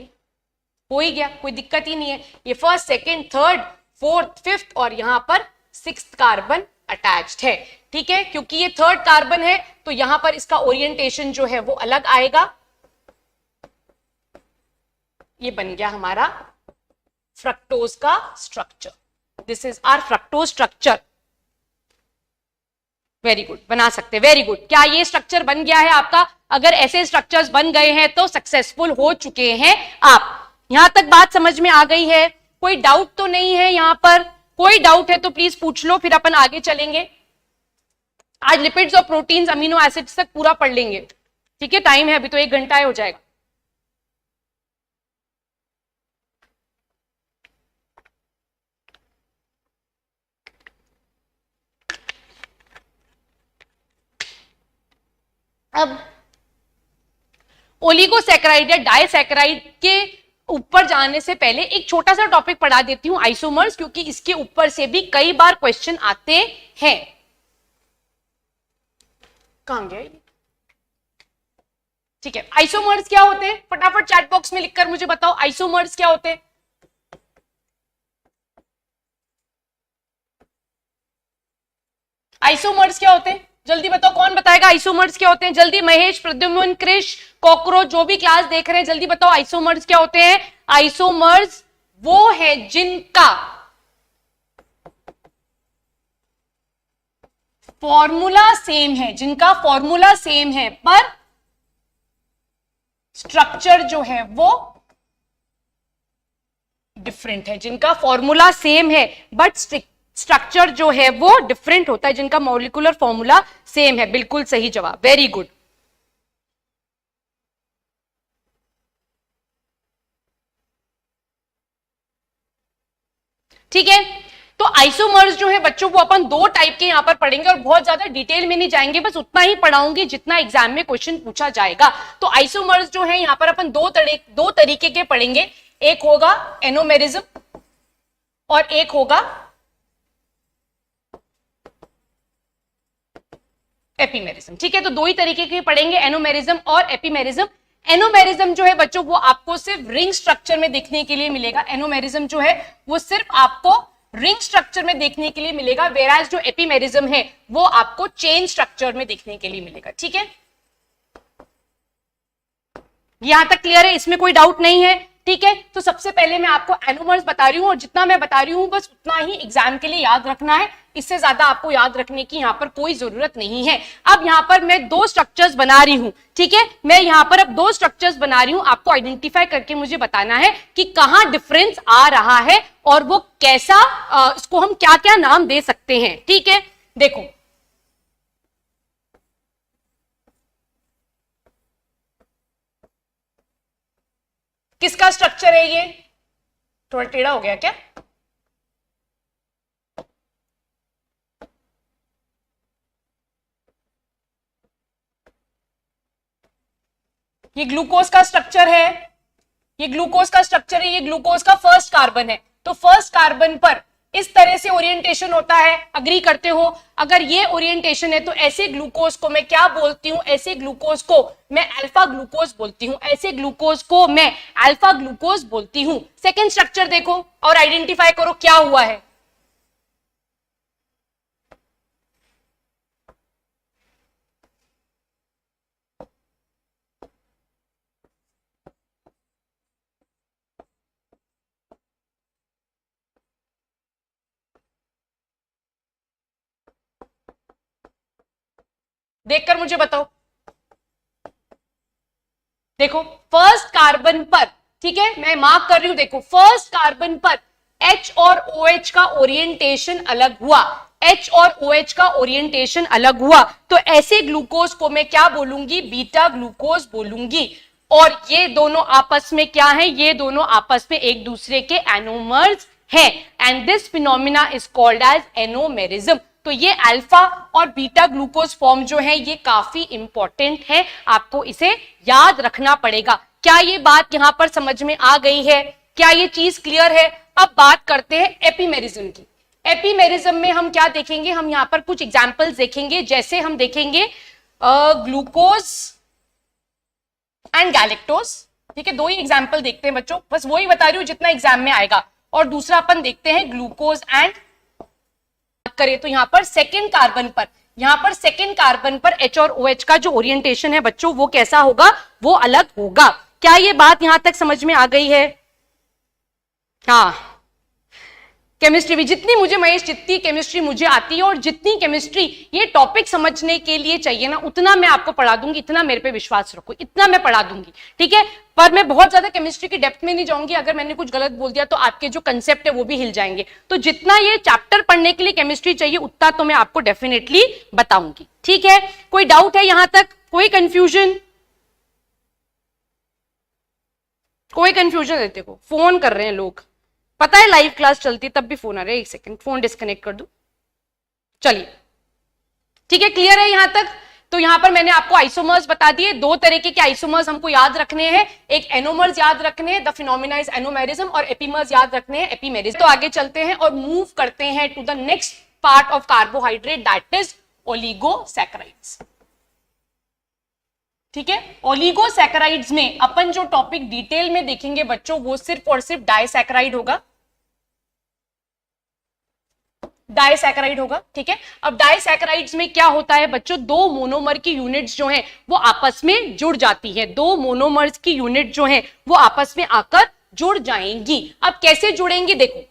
हो ही गया, कोई दिक्कत ही नहीं है। ये first, second, third, fourth, fifth, और यहां पर सिक्स्थ कार्बन अटैच्ड है। ठीक है, क्योंकि ये थर्ड कार्बन है तो यहां पर इसका ओरिएंटेशन जो है वो अलग आएगा। ये बन गया हमारा फ्रक्टोज का structure. This is our fructose structure. Very good, बना सकते, वेरी गुड। क्या ये स्ट्रक्चर बन गया है आपका? अगर ऐसे स्ट्रक्चर्स बन गए हैं तो सक्सेसफुल हो चुके हैं आप। यहां तक बात समझ में आ गई है? कोई डाउट तो नहीं है? यहां पर कोई डाउट है तो प्लीज पूछ लो, फिर अपन आगे चलेंगे। आज लिपिड्स और प्रोटीन्स, अमीनो एसिड्स तक पूरा पढ़ लेंगे। ठीक है, टाइम है अभी तो, 1 घंटा हो जाएगा। अब ओलिगोसैकेराइड या डाइसैकेराइड के ऊपर जाने से पहले एक छोटा सा टॉपिक पढ़ा देती हूं, आइसोमर्स, क्योंकि इसके ऊपर से भी कई बार क्वेश्चन आते हैं। कहां गए? ठीक है, आइसोमर्स क्या होते हैं? फटाफट चैट बॉक्स में लिखकर मुझे बताओ, आइसोमर्स क्या होते हैं? आइसोमर्स क्या होते हैं? जल्दी बताओ, कौन बताएगा आइसोमर्स क्या होते हैं? जल्दी, महेश, प्रद्युम्न, क्रिश, कॉकरोच, जो भी क्लास देख रहे हैं, जल्दी बताओ आइसोमर्स क्या होते हैं? आइसोमर्स वो है जिनका फॉर्मूला सेम है, जिनका फॉर्मूला सेम है, पर स्ट्रक्चर जो है वो डिफरेंट है। जिनका फॉर्मूला सेम है बट स्ट्रक्चर जो है वो डिफरेंट होता है, जिनका मॉलिक्यूलर फॉर्मूला सेम है। बिल्कुल सही जवाब, वेरी गुड। ठीक है, तो आइसोमर्स जो है बच्चों वो अपन दो टाइप के यहां पर पढ़ेंगे और बहुत ज्यादा डिटेल में नहीं जाएंगे, बस उतना ही पढ़ाऊंगी जितना एग्जाम में क्वेश्चन पूछा जाएगा। तो आइसोमर्स जो है यहां पर अपन दो तरीके के पढ़ेंगे, एक होगा एनोमेरिज्म और एक होगा एपीमेरिज्म। ठीक है, तो दो ही तरीके के पढ़ेंगे, एनोमेरिज्म और एपीमेरिज्म। एनोमेरिज्म जो है बच्चों वो आपको सिर्फ रिंग स्ट्रक्चर में देखने के लिए मिलेगा। एनोमेरिज्म जो है वो सिर्फ आपको रिंग स्ट्रक्चर में देखने के लिए मिलेगा, वेराज जो एपीमेरिज्म है वो आपको चेन स्ट्रक्चर में देखने के लिए मिलेगा। ठीक है, यहां तक क्लियर है, इसमें कोई डाउट नहीं है? ठीक है, तो सबसे पहले मैं आपको एनोमर्स बता रही हूं और जितना मैं बता रही हूं बस उतना ही एग्जाम के लिए याद रखना है, इससे ज्यादा आपको याद रखने की यहां पर कोई जरूरत नहीं है। अब यहां पर मैं दो स्ट्रक्चर्स बना रही हूं, ठीक है, मैं यहां पर अब दो स्ट्रक्चर्स बना रही हूं, आपको आइडेंटिफाई करके मुझे बताना है कि कहां डिफरेंस आ रहा है और वो कैसा, इसको हम क्या क्या नाम दे सकते हैं। ठीक है, देखो किसका स्ट्रक्चर है ये? थोड़ा टेढ़ा हो गया क्या? ये ग्लूकोज का स्ट्रक्चर है, ये ग्लूकोज का स्ट्रक्चर है, ये ग्लूकोज का फर्स्ट कार्बन है। तो फर्स्ट कार्बन पर इस तरह से ओरिएंटेशन होता है, अग्री करते हो? अगर ये ओरिएंटेशन है तो ऐसे ग्लूकोज को मैं क्या बोलती हूं? ऐसे ग्लूकोज को मैं अल्फा ग्लूकोज बोलती हूं, ऐसे ग्लूकोज को मैं अल्फा ग्लूकोज बोलती हूं। सेकेंड स्ट्रक्चर देखो और आइडेंटिफाई करो क्या हुआ है। देखकर मुझे बताओ। देखो फर्स्ट कार्बन पर, ठीक है, मैं मार्क कर रही हूं, देखो फर्स्ट कार्बन पर H और OH का ओरिएंटेशन अलग हुआ, H और OH का ओरिएंटेशन अलग हुआ, तो ऐसे ग्लूकोज को मैं क्या बोलूंगी? बीटा ग्लूकोज बोलूंगी। और ये दोनों आपस में क्या है? ये दोनों आपस में एक दूसरे के एनोमर्स हैं, and this phenomena is called as anomerism. तो ये अल्फा और बीटा ग्लूकोज फॉर्म जो है ये काफी इंपॉर्टेंट है, आपको इसे याद रखना पड़ेगा। क्या ये बात यहां पर समझ में आ गई है? क्या ये चीज क्लियर है? अब बात करते हैं एपीमेरिज्म की। एपीमेरिज्म में हम क्या देखेंगे? हम यहां पर कुछ एग्जांपल्स देखेंगे, जैसे हम देखेंगे ग्लूकोज एंड गैलेक्टोज। ठीक है, दो ही एग्जाम्पल देखते हैं बच्चों, बस वही बता रही हूं जितना एग्जाम में आएगा। और दूसरा अपन देखते हैं ग्लूकोज एंड, करें तो यहां पर सेकेंड कार्बन पर, यहां पर सेकेंड कार्बन पर H और OH का जो ओरिएंटेशन है बच्चों वो कैसा होगा? वो अलग होगा। क्या ये बात यहां तक समझ में आ गई है? हाँ, केमिस्ट्री भी जितनी मुझे महेश, जितनी केमिस्ट्री मुझे आती है और जितनी केमिस्ट्री ये टॉपिक समझने के लिए चाहिए ना, उतना मैं आपको पढ़ा दूंगी, इतना मेरे पे विश्वास रखो, इतना मैं पढ़ा दूंगी। ठीक है, पर मैं बहुत ज्यादा केमिस्ट्री की डेप्थ में नहीं जाऊंगी, अगर मैंने कुछ गलत बोल दिया तो आपके जो कंसेप्ट है वो भी हिल जाएंगे। तो जितना ये चैप्टर पढ़ने के लिए केमिस्ट्री चाहिए उतना तो मैं आपको डेफिनेटली बताऊंगी। ठीक है, कोई डाउट है यहां तक? कोई कंफ्यूजन? कोई कंफ्यूजन? देते को फोन कर रहे हैं लोग, पता है लाइव क्लास चलती तब भी फोन आ रहा है। एक सेकंड, फोन डिस्कनेक्ट कर दूं। चलिए, ठीक है, क्लियर है यहां तक? तो यहां पर मैंने आपको आइसोमर्स बता दिए, दो तरीके के आइसोमर्स हमको याद रखने हैं, एक एनोमर्स याद रखने हैं, द फिनोमिना इज एनोमेरिज्म, और एपीमर्स याद रखने हैं, एपीमेरिज्म। तो आगे चलते हैं और मूव करते हैं to the next part of carbohydrate, that is oligosaccharides. ठीक है, ओलिगोसैकेराइड्स में अपन जो टॉपिक डिटेल में देखेंगे बच्चों, वो सिर्फ और सिर्फ डाइसैकेराइड होगा, डाइसैकेराइड होगा। ठीक है, अब डाइसैकेराइड्स में क्या होता है बच्चों, दो मोनोमर की यूनिट्स जो हैं वो आपस में जुड़ जाती है, दो मोनोमर्स की यूनिट जो हैं वो आपस में आकर जुड़ जाएंगी। अब कैसे जुड़ेंगी, देखो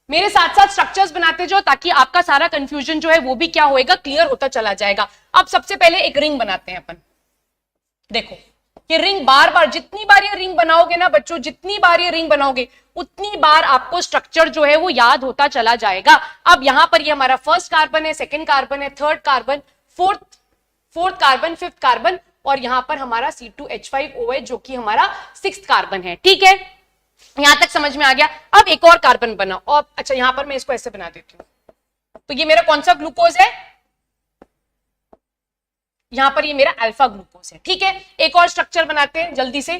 मेरे साथ साथ स्ट्रक्चर्स बनाते जाओ ताकि आपका सारा कंफ्यूजन जो है वो भी क्या होएगा, क्लियर होता चला जाएगा। अब सबसे पहले एक रिंग बनाते हैं अपन। देखो ये रिंग, बार बार जितनी बार ये रिंग बनाओगे ना बच्चों, जितनी बार ये रिंग बनाओगे उतनी बार आपको स्ट्रक्चर जो है वो याद होता चला जाएगा। अब यहां पर ये हमारा फर्स्ट कार्बन है, सेकंड कार्बन है, third carbon, fourth carbon, fifth carbon, और यहां पर हमारा C2H5OH जो कि हमारा सिक्स्थ कार्बन है। ठीक है, यहां तक समझ में आ गया। अब एक और कार्बन बनाओ, और अच्छा यहां पर मैं इसको ऐसे बना देती हूं, तो ये मेरा कौन सा ग्लूकोज है, यहां पर ये मेरा अल्फा ग्लूकोज है। ठीक है, एक और स्ट्रक्चर बनाते हैं जल्दी से।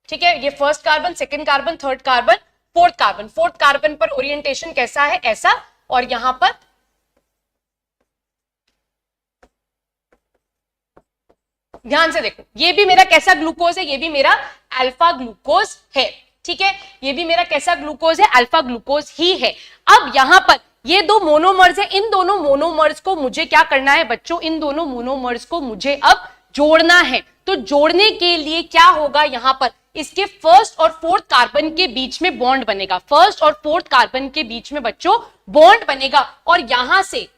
ठीक है, ये first carbon, second carbon, third carbon, fourth carbon. Fourth carbon पर ओरिएंटेशन कैसा है, ऐसा, और यहां पर ध्यान से देखो, ये भी मेरा कैसा ग्लूकोज है, ये भी मेरा अल्फा ग्लूकोज है। ठीक है, ये भी मेरा कैसा ग्लूकोज है, अल्फा ग्लूकोज ही है। अब यहां पर ये दो मोनोमर्स है, इन दोनों मोनोमर्स को मुझे क्या करना है बच्चों, इन दोनों मोनोमर्स को मुझे अब जोड़ना है। तो जोड़ने के लिए क्या होगा, यहां पर इसके फर्स्ट और फोर्थ कार्बन के बीच में बॉन्ड बनेगा, फर्स्ट और फोर्थ कार्बन के बीच में बच्चों बॉन्ड बनेगा, और यहां से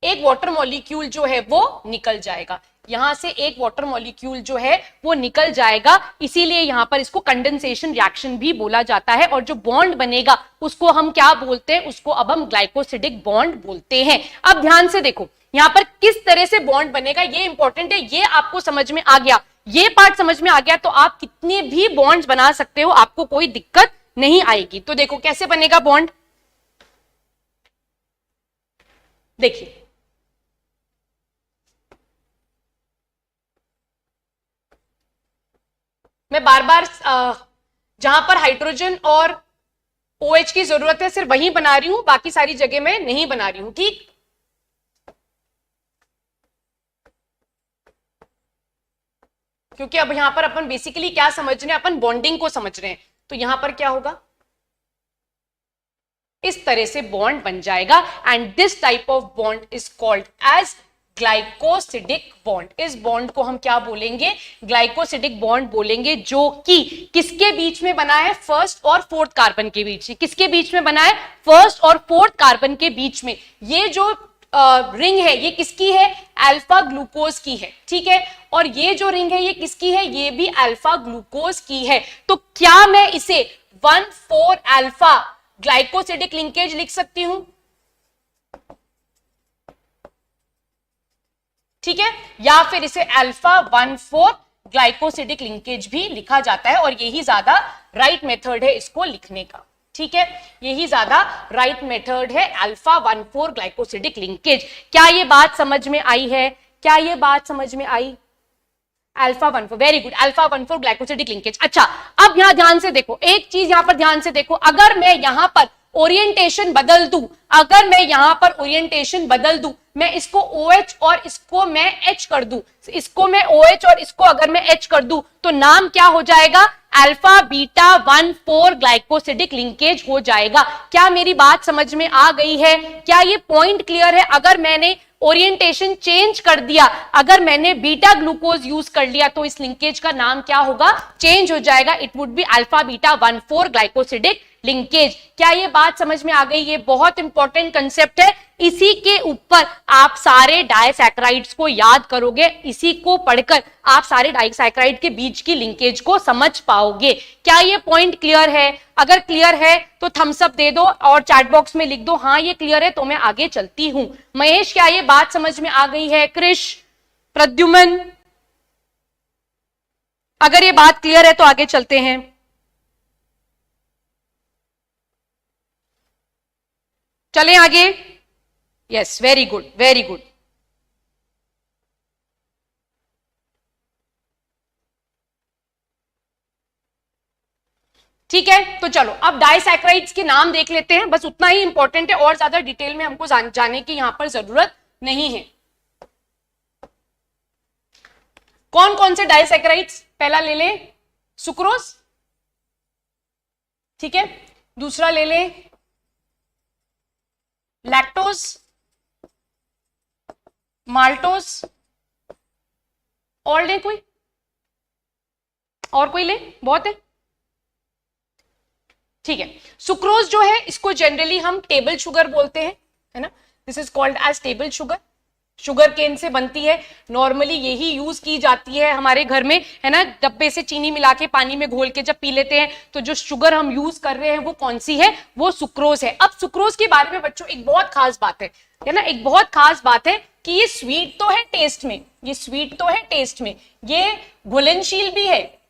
एक वाटर मॉलिक्यूल जो है वो निकल जाएगा, यहां से एक वाटर मॉलिक्यूल जो है वो निकल जाएगा, इसीलिए यहां पर इसको कंडेंसेशन रिएक्शन भी बोला जाता है। और जो बॉन्ड बनेगा उसको हम क्या बोलते हैं, उसको अब हम ग्लाइकोसिडिक बॉन्ड बोलते हैं। अब ध्यान से देखो यहां पर किस तरह से बॉन्ड बनेगा, ये इंपॉर्टेंट है, ये आपको समझ में आ गया, ये पार्ट समझ में आ गया तो आप कितने भी बॉन्ड्स बना सकते हो, आपको कोई दिक्कत नहीं आएगी। तो देखो कैसे बनेगा बॉन्ड, देखिए मैं बार बार जहां पर हाइड्रोजन और OH की जरूरत है सिर्फ वहीं बना रही हूं, बाकी सारी जगह में नहीं बना रही हूं। ठीक, क्योंकि अब यहां पर अपन बेसिकली क्या समझ रहे हैं, अपन बॉन्डिंग को समझ रहे हैं। तो यहां पर क्या होगा, इस तरह से बॉन्ड बन जाएगा, and this type of bond is called as glycosidic bond. इस बॉन्ड को हम क्या बोलेंगे, ग्लाइकोसिडिक बॉन्ड बोलेंगे, जो कि किसके बीच में बना है, फर्स्ट और फोर्थ कार्बन के बीच में। किसके बीच में बना है, फर्स्ट और फोर्थ कार्बन के बीच में। ये जो रिंग है ये किसकी है, अल्फा ग्लूकोज की है। ठीक है, और ये जो रिंग है ये किसकी है, ये भी अल्फा ग्लूकोज की है। तो क्या मैं इसे 1,4 अल्फा ग्लाइकोसिडिक लिंकेज लिख सकती हूं, ठीक है, या फिर इसे अल्फा 1,4 ग्लाइकोसिडिक लिंकेज भी लिखा जाता है, और यही ज्यादा राइट मेथड है इसको लिखने का। ठीक है, यही ज्यादा राइट मेथड है, अल्फा 1,4 ग्लाइकोसिडिक लिंकेज। क्या ये बात समझ में आई है, क्या ये बात समझ में आई, alpha 1,4, very good, alpha 1,4 glycosidic linkage. अच्छा अब यहां ध्यान से देखो, एक चीज यहां पर ध्यान से देखो, अगर मैं यहां पर ओरिएंटेशन बदल दूं, अगर मैं यहां पर ओरिएंटेशन बदल दूं, मैं इसको OH और इसको मैं H कर दूं, इसको मैं OH और इसको अगर मैं H कर दूं, तो नाम क्या हो जाएगा, अल्फा बीटा 1,4 ग्लाइकोसिडिक लिंकेज हो जाएगा। क्या मेरी बात समझ में आ गई है, क्या ये पॉइंट क्लियर है? अगर मैंने ओरिएंटेशन चेंज कर दिया, अगर मैंने बीटा ग्लूकोज यूज कर लिया, तो इस लिंकेज का नाम क्या होगा, चेंज हो जाएगा, it would be alpha beta 1,4 glycosidic linkage. क्या ये बात समझ में आ गई? ये बहुत इंपॉर्टेंट कंसेप्ट है, इसी के ऊपर आप सारे डाइसैकेराइड्स को याद करोगे, इसी को पढ़कर आप सारे डाइसैकेराइड के बीच की लिंकेज को समझ पाओगे। क्या ये पॉइंट क्लियर है? अगर क्लियर है तो थम्स अप दे दो और चैट बॉक्स में लिख दो हाँ ये क्लियर है, तो मैं आगे चलती हूं। महेश क्या ये बात समझ में आ गई है? कृष, प्रद्युमन, अगर ये बात क्लियर है तो आगे चलते हैं। चलें आगे। Yes, very good, very good. ठीक है, तो चलो अब डाइसैकेराइड्स के नाम देख लेते हैं, बस उतना ही इंपॉर्टेंट है, और ज्यादा डिटेल में हमको जाने की यहां पर जरूरत नहीं है। कौन कौन से डाइसैकेराइड्स? पहला ले लें सुक्रोज, ठीक है, दूसरा ले लें लैक्टोज, माल्टोज, और ले कोई, और कोई ले, बहुत है, ठीक है। सुक्रोज जो है इसको जनरली हम टेबल शुगर बोलते हैं, है ना, this is called as table sugar. Sugar cane से बनती है, नॉर्मली यही यूज की जाती है हमारे घर में, है ना, डब्बे से चीनी मिला के पानी में घोल के जब पी लेते हैं, तो जो शुगर हम यूज कर रहे हैं वो कौन सी है? वो सुक्रोज है। अब सुक्रोज के बारे में बच्चों एक बहुत खास बात है ना, एक बहुत खास बात है कि ये स्वीट तो है टेस्ट में, ये स्वीट तो है टेस्ट में, ये घुलनशील भी है,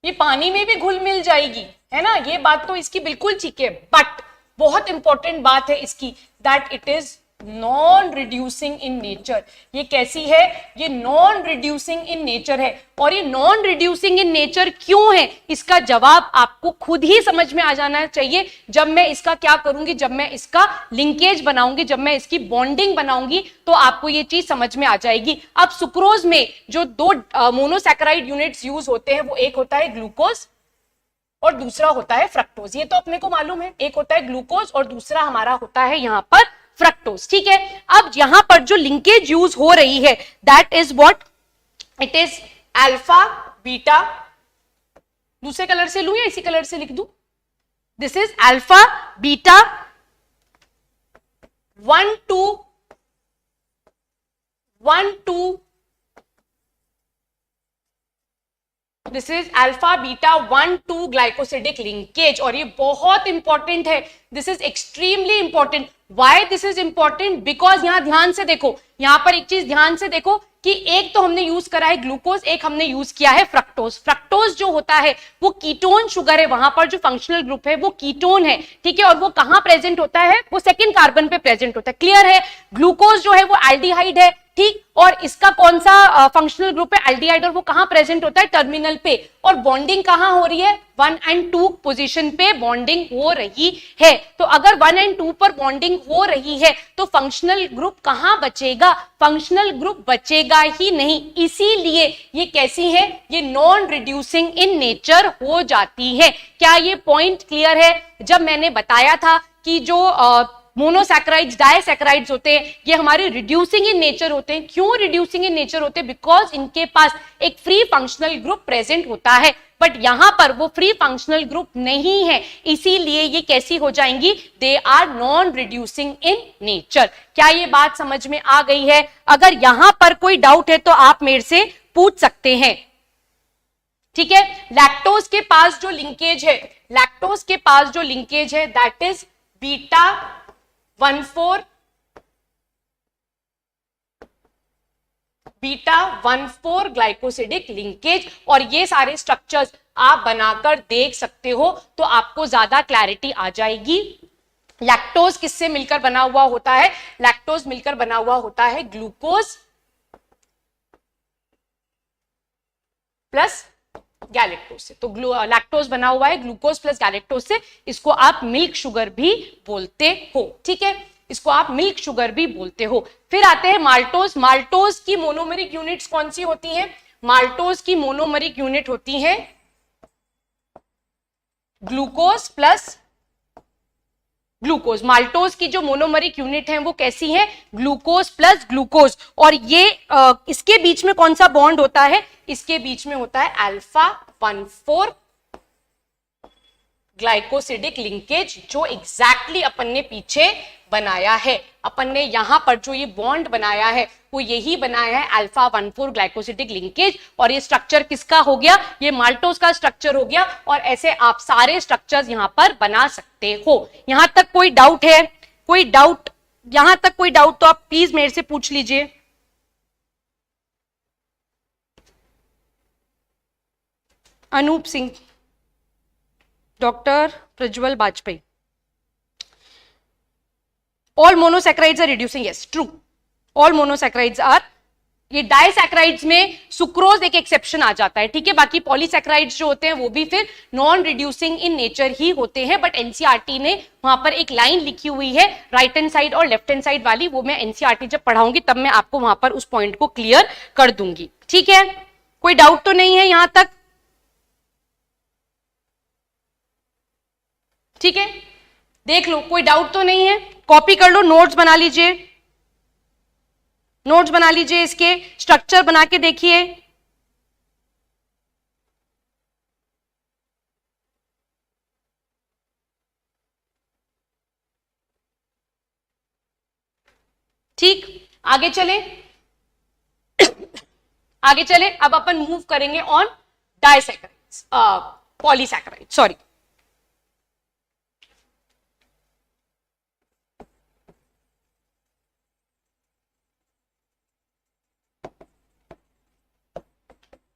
ये पानी में भी घुल मिल जाएगी, है ना, ये बात तो इसकी बिल्कुल ठीक है। बट बहुत इंपॉर्टेंट बात है इसकी, that it is non reducing in nature. ये कैसी है? ये नॉन रिड्यूसिंग इन नेचर है। और ये नॉन रिड्यूसिंग इन नेचर क्यों है, इसका जवाब आपको खुद ही समझ में आ जाना चाहिए जब मैं इसका क्या करूंगी, जब मैं इसका लिंकेज बनाऊंगी, जब मैं इसकी बॉन्डिंग बनाऊंगी, तो आपको ये चीज समझ में आ जाएगी। अब सुक्रोज में जो दो मोनोसैकेराइड यूनिट्स यूज होते हैं, वो एक होता है ग्लूकोज और दूसरा होता है फ्रक्टोज। ये तो अपने को मालूम है, एक होता है ग्लूकोज और दूसरा हमारा होता है यहां पर फ्रक्टोज, ठीक है। अब यहां पर जो लिंकेज यूज हो रही है, that is what, it is alpha beta. दूसरे कलर से लूं या इसी कलर से लिख दूं? This is alpha beta 1,2 this is alpha beta 1,2 glycosidic linkage. और ये बहुत इंपॉर्टेंट है, this is extremely important. Why this is important? Because यहां ध्यान से देखो, यहां पर एक चीज ध्यान से देखो कि एक तो हमने यूज करा है ग्लूकोज, एक हमने यूज किया है फ्रक्टोज। फ्रक्टोज जो होता है वो कीटोन शुगर है, वहां पर जो फंक्शनल ग्रुप है वो कीटोन है, ठीक है। और वो कहां प्रेजेंट होता है? वो सेकंड कार्बन पे प्रेजेंट होता है, क्लियर है। ग्लूकोज जो है वो एल्डिहाइड है, ठीक, और इसका कौन सा फंक्शनल ग्रुप है? एल्डिहाइड, और वो कहां प्रेजेंट होता है? टर्मिनल पे। और बॉन्डिंग कहां हो रही है? 1 और 2 पोजीशन पे बॉन्डिंग हो रही है। तो अगर 1 और 2 पर बॉन्डिंग हो रही है तो फंक्शनल ग्रुप कहां बचेगा? फंक्शनल ग्रुप बचेगा ही नहीं। इसीलिए ये कैसी है? ये नॉन रिड्यूसिंग इन नेचर हो जाती है। क्या ये पॉइंट क्लियर है? जब मैंने बताया था कि जो मोनोसैकेराइड्स, डाइसैकेराइड्स होते हैं, ये हमारे रिड्यूसिंग इन नेचर होते हैं। क्यों रिड्यूसिंग इन नेचर होते हैं? बिकॉज इनके पास एक फ्री फंक्शनल ग्रुप प्रेजेंट होता है, बट यहां पर वो फ्री फंक्शनल ग्रुप नहीं है, इसीलिए ये कैसी हो जाएंगी? They are non reducing in nature. क्या ये बात समझ में आ गई है? अगर यहां पर कोई डाउट है तो आप मेरे से पूछ सकते हैं, ठीक है। लैक्टोज के पास जो लिंकेज है, लैक्टोज के पास जो लिंकेज है, that is beta 1,4 glycosidic linkage. और ये सारे स्ट्रक्चर्स आप बनाकर देख सकते हो तो आपको ज्यादा क्लैरिटी आ जाएगी। लैक्टोज किससे मिलकर बना हुआ होता है? लैक्टोज मिलकर बना हुआ होता है ग्लूकोज प्लस गैलेक्टोज से। तो लैक्टोज बना हुआ है ग्लूकोज प्लस गैलेक्टोज से, इसको आप मिल्क शुगर भी बोलते हो, ठीक है, इसको आप मिल्क शुगर भी बोलते हो। फिर आते हैं माल्टोज। माल्टोज की मोनोमेरिक यूनिट्स कौन सी होती हैं? माल्टोज की मोनोमेरिक यूनिट होती है ग्लूकोज प्लस ग्लूकोज। माल्टोज की जो मोनोमेरिक यूनिट है वो कैसी है? Glucose plus glucose. और ये इसके बीच में कौन सा बॉन्ड होता है? इसके बीच में होता है अल्फा 1,4 ग्लाइकोसिडिक लिंकेज, जो एग्जैक्टली अपन ने पीछे बनाया है। अपन ने यहां पर जो ये बॉन्ड बनाया है वो यही बनाया है अल्फा 1,4 ग्लाइकोसिडिक लिंकेज। और ये स्ट्रक्चर किसका हो गया? ये माल्टोज का स्ट्रक्चर हो गया। और ऐसे आप सारे स्ट्रक्चर्स यहां पर बना सकते हो। यहां तक कोई डाउट है? कोई डाउट? यहां तक कोई डाउट तो आप प्लीज मेरे से पूछ लीजिए। Anoop Singh, doctor Prajwal Bajpai, all monosaccharides are reducing, yes true, all monosaccharides are, ये डाइसैकेराइड्स में सुक्रोज एक एक्सेप्शन आ जाता है, ठीक है, बाकी पॉलीसैकेराइड्स जो होते हैं वो भी फिर नॉन रिड्यूसिंग इन नेचर ही होते हैं, बट एनसीईआरटी ने वहां पर एक लाइन लिखी हुई है राइट हैंड साइड और लेफ्ट हैंड साइड वाली, वो मैं एनसीईआरटी जब पढ़ाऊंगी तब मैं आपको वहां पर उस पॉइंट को क्लियर कर दूंगी, ठीक है, कोई डाउट तो नहीं है यहां तक, ठीक है, देख लो कोई डाउट तो नहीं है, कॉपी कर लो, नोट्स बना लीजिए, नोट्स बना लीजिए, इसके स्ट्रक्चर बना के देखिए, ठीक, आगे चले आगे चले, अब अपन मूव करेंगे ऑन डाइसैकेराइड्स, पॉलीसैकेराइड, सॉरी,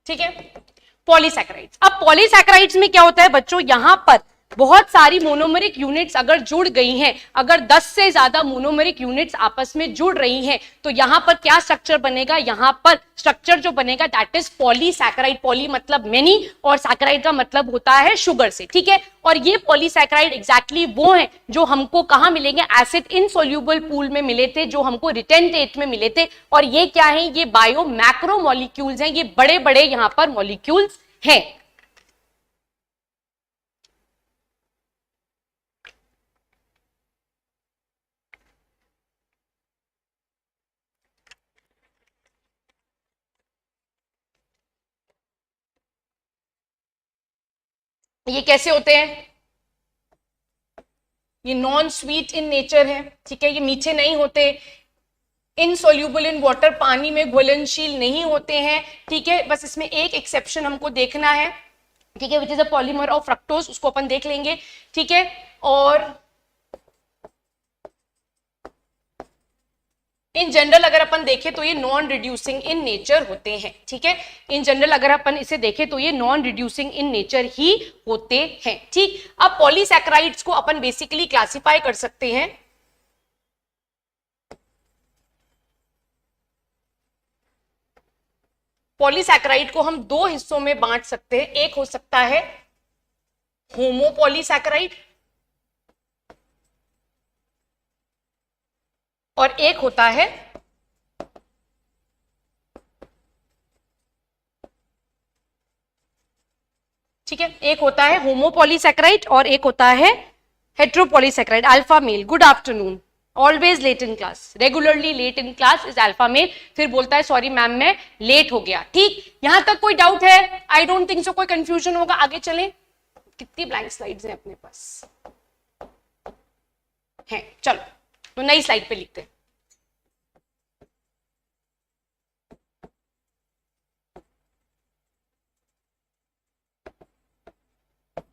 ठीक है, पॉलीसैकेराइड्स। अब पॉलीसैकेराइड्स में क्या होता है बच्चों, यहां पर बहुत सारी मोनोमेरिक यूनिट्स अगर जुड़ गई हैं, अगर 10 से ज्यादा मोनोमेरिक यूनिट्स आपस में जुड़ रही हैं, तो यहां पर क्या स्ट्रक्चर बनेगा, यहां पर स्ट्रक्चर जो बनेगा दैट इज पॉलीसैकेराइड, पॉली मतलब मेनी और सैकेराइड का मतलब होता है शुगर से, ठीक है, और ये पॉलीसैकेराइड एग्जैक्टली वो हैं जो हमको कहां मिलेंगे, एसिड इनसोल्यूबल पूल में मिले थे, जो हमको रिटेंटेट में मिले थे, और ये क्या है, ये बायो मैक्रो मॉलिक्यूल्स हैं, ये बड़े बड़े यहां पर मॉलिक्यूल्स हैं। ये कैसे होते हैं, ये नॉन स्वीट इन नेचर है, ठीक है, ये मीठे नहीं होते, इनसोल्यूबल इन वाटर, पानी में घुलनशील नहीं होते हैं, ठीक है, बस इसमें एक एक्सेप्शन हमको देखना है, ठीक है, which is a polymer of fructose, उसको अपन देख लेंगे, ठीक है, और इन जनरल अगर अपन देखें तो ये नॉन रिड्यूसिंग इन नेचर होते हैं, ठीक है, इन जनरल अगर अपन इसे देखें तो ये नॉन रिड्यूसिंग इन नेचर ही होते हैं, ठीक। अब पॉलीसैकेराइड्स को अपन बेसिकली क्लासिफाई कर सकते हैं, पॉलीसैकेराइड को हम दो हिस्सों में बांट सकते हैं, एक हो सकता है होमोपॉलीसैकेराइड और एक होता है ठीक है, एक होता है होमोपॉलीसैकेराइड और एक होता है heteropolysaccharide. Alpha male, good afternoon, always late in class, regularly late in class is alpha male, फिर बोलता है सॉरी मैम मैं लेट हो गया, ठीक, यहां तक कोई डाउट है, आई डोंट थिंक सो कोई कंफ्यूजन होगा, आगे चलें, कितनी ब्लैंक स्लाइड्स हैं अपने पास हैं, चलो तो नई स्लाइड पे लिखते हैं,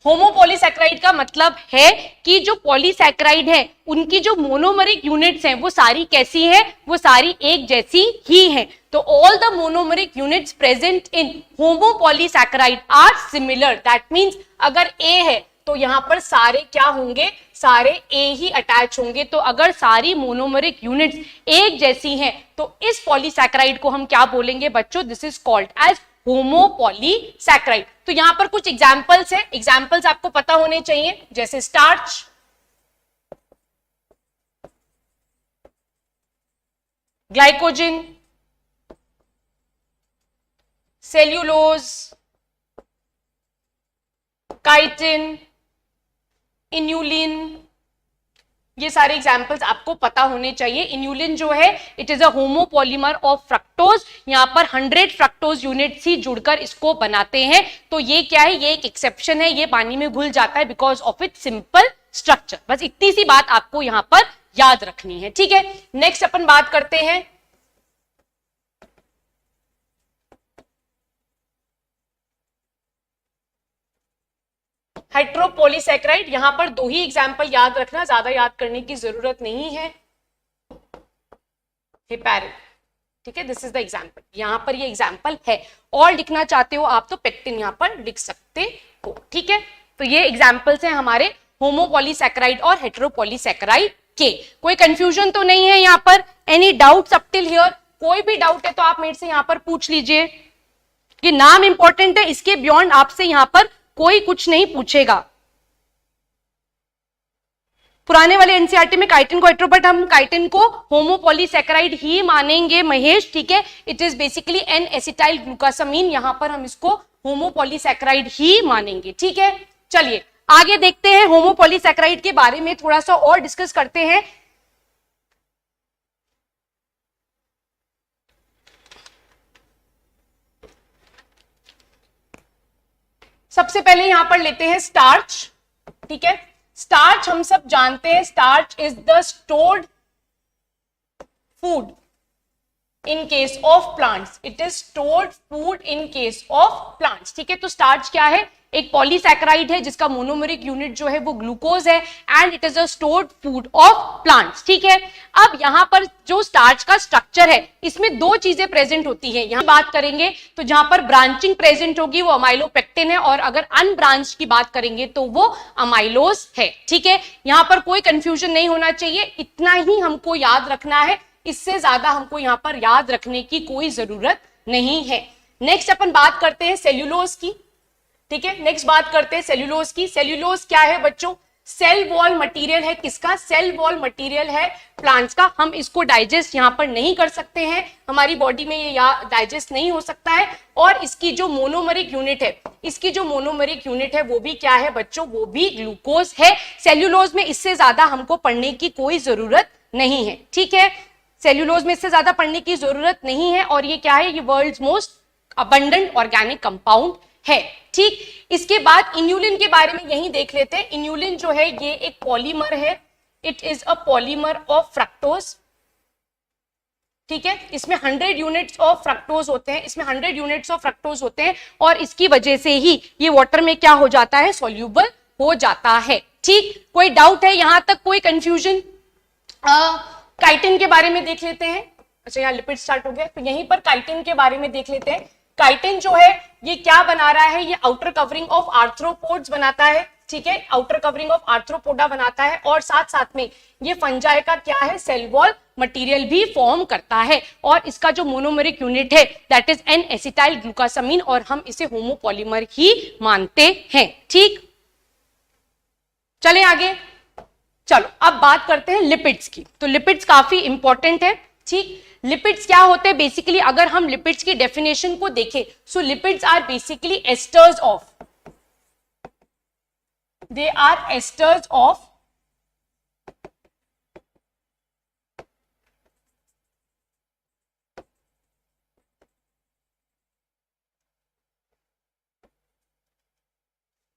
होमोपॉलीसैकेराइड का मतलब है कि जो पॉलीसैकेराइड है उनकी जो मोनोमरिक यूनिट्स हैं वो सारी कैसी है, वो सारी एक जैसी ही हैं, तो all the monomeric units present in homopolysaccharide are similar, that means अगर ए है तो यहां पर सारे क्या होंगे, सारे ए ही अटैच होंगे, तो अगर सारी मोनोमरिक यूनिट्स एक जैसी हैं तो इस पॉलीसैकेराइड को हम क्या बोलेंगे बच्चों, this is called as homopolysaccharide. तो यहां पर कुछ एग्जांपल्स है, एग्जांपल्स आपको पता होने चाहिए, जैसे starch, glycogen, cellulose, chitin, inulin, ये सारे एग्जाम्पल्स आपको पता होने चाहिए। इन्यूलिन जो है it is a homopolymer of fructose, यहाँ पर 100 फ्रक्टोज यूनिट्स ही जुड़कर इसको बनाते हैं, तो ये क्या है, ये एक एक्सेप्शन है, ये पानी में घुल जाता है because of it simple structure, बस इतनी सी बात आपको यहाँ पर याद रखनी है, ठीक है। नेक्स्ट अपन बात करते हैं हेट्रोपॉलीसैकेराइड, यहां पर दो ही एग्जाम्पल याद रखना, ज्यादा याद करने की जरूरत नहीं है। हेपेरिन, ठीक है, दिस इज द एग्जाम्पल, यहां पर ये एग्जाम्पल है, और लिखना चाहते हो आप तो पेक्टिन यहां पर लिख सकते हो, ठीक है। तो ये एग्जाम्पल्स हैं हमारे होमोपॉलीसैकेराइड और हेट्रोपॉलीसैकेराइड के। कोई कंफ्यूजन तो नहीं है यहाँ पर? Any doubts up till here? कोई भी डाउट है तो आप मेरे से यहाँ पर पूछ लीजिए कि नाम इंपॉर्टेंट है, इसके बियॉन्ड आपसे यहाँ पर कोई कुछ नहीं पूछेगा। पुराने वाले एनसीईआरटी में काइटिन को बट हम काइटिन को होमोपॉलीसैकेराइड ही मानेंगे महेश, ठीक है। It is basically N acetyl glucosamine, यहां पर हम इसको होमोपॉलीसैकेराइड ही मानेंगे, ठीक है। चलिए आगे देखते हैं, होमोपॉलीसैकेराइड के बारे में थोड़ा सा और डिस्कस करते हैं। सबसे पहले यहां पर लेते हैं स्टार्च, ठीक है। स्टार्च हम सब जानते हैं, starch is the stored food in case of plants, it is stored food in case of plants, ठीक है। तो स्टार्च क्या है? एक पॉलीसैकेराइड है जिसका मोनोमेरिक यूनिट जो है वो ग्लूकोज है and it is a stored food of plants, ठीक है। अब यहां पर जो स्टार्च का स्ट्रक्चर है इसमें दो चीजें प्रेजेंट होती हैं। यहां बात करेंगे तो जहां पर ब्रांचिंग प्रेजेंट होगी वो अमाइलोपेक्टिन है, और अगर अनब्रांच की बात करेंगे तो वो अमाइलोज है, ठीक है। यहां पर कोई कंफ्यूजन नहीं होना चाहिए, इतना ही हमको याद रखना है, इससे ज्यादा हमको यहां पर याद रखने की कोई जरूरत नहीं है। नेक्स्ट अपन बात करते हैं सेल्यूलोज की, ठीक है। नेक्स्ट बात करते हैं सेल्यूलोज की। सेल्यूलोज क्या है बच्चों? सेल वॉल मटेरियल है। किसका? सेल वॉल मटेरियल है प्लांट्स का। हम इसको डाइजेस्ट यहां पर नहीं कर सकते हैं, हमारी बॉडी में ये डाइजेस्ट नहीं हो सकता है। और इसकी जो मोनोमरिक यूनिट है, इसकी जो मोनोमरिक यूनिट है वो भी क्या है बच्चों? वो भी ग्लूकोज है। सेल्यूलोज में इससे ज्यादा हमको पढ़ने की कोई जरूरत नहीं है, ठीक है। सेल्यूलोज में इससे ज्यादा पढ़ने की जरूरत नहीं है। और ये क्या है? ये world's most abundant organic compound है, ठीक। इसके बाद इन्यूलिन के बारे में यही देख लेते हैं। इन्यूलिन जो है ये एक पॉलीमर है, it is a polymer of fructose, ठीक है। इसमें 100 यूनिट्स ऑफ फ्रक्टोज होते हैं, इसमें 100 यूनिट्स ऑफ फ्रक्टोज होते हैं, और इसकी वजह से ही ये वाटर में क्या हो जाता है? सॉल्यूबल हो जाता है, ठीक। कोई डाउट है यहां तक? कोई कंफ्यूजन? काइटिन के बारे में देख लेते हैं। अच्छा यहाँ लिपिड स्टार्ट हो गया, तो यहीं पर काइटिन के बारे में देख लेते हैं। काइटिन जो है ये क्या बना रहा है? ये आउटर कवरिंग ऑफ आर्थ्रोपोड्स बनाता है, ठीक है। आउटर कवरिंग ऑफ आर्थ्रोपोडा बनाता है, और साथ साथ में ये फंजाई का क्या है? सेल वॉल मटेरियल भी फॉर्म करता है। और इसका जो मोनोमेरिक यूनिट है that is an acetyl glucosamine, और हम इसे होमोपॉलीमर ही मानते हैं, ठीक। चले आगे। चलो अब बात करते हैं लिपिड्स की। तो लिपिड्स काफी इंपॉर्टेंट है, ठीक। लिपिड्स क्या होते हैं? बेसिकली अगर हम लिपिड्स की डेफिनेशन को देखें, so lipids are basically esters of, they are esters of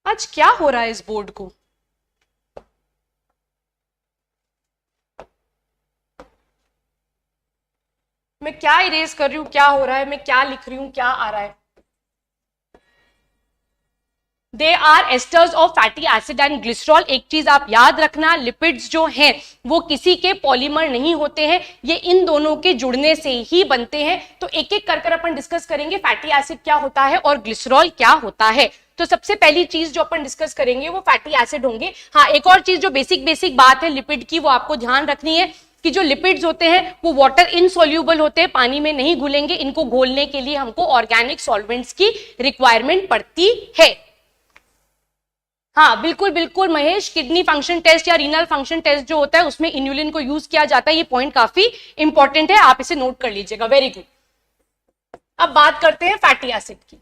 आज क्या हो रहा है इस बोर्ड को? मैं क्या इरेज कर रही हूं, क्या हो रहा है, मैं क्या लिख रही हूं, क्या आ रहा है? They are esters of fatty acid and glycerol. एक चीज आप याद रखना, लिपिड्स जो हैं वो किसी के पॉलीमर नहीं होते हैं, ये इन दोनों के जुड़ने से ही बनते हैं। तो एक एक कर अपन डिस्कस करेंगे फैटी एसिड क्या होता है और ग्लिसरॉल क्या होता है। तो सबसे पहली चीज जो अपन डिस्कस करेंगे वो फैटी एसिड होंगे। हाँ, एक और चीज जो बेसिक बात है लिपिड की, वो आपको ध्यान रखनी है कि जो लिपिड्स होते हैं वो वाटर इनसोल्यूबल होते हैं, पानी में नहीं घुलेंगे। इनको घोलने के लिए हमको ऑर्गेनिक सॉल्वेंट्स की रिक्वायरमेंट पड़ती है। हाँ बिल्कुल महेश, किडनी फंक्शन टेस्ट या रीनल फंक्शन टेस्ट जो होता है उसमें इन्यूलिन को यूज किया जाता है। ये पॉइंट काफी इंपॉर्टेंट है, आप इसे नोट कर लीजिएगा। Very good. अब बात करते हैं फैटी एसिड की।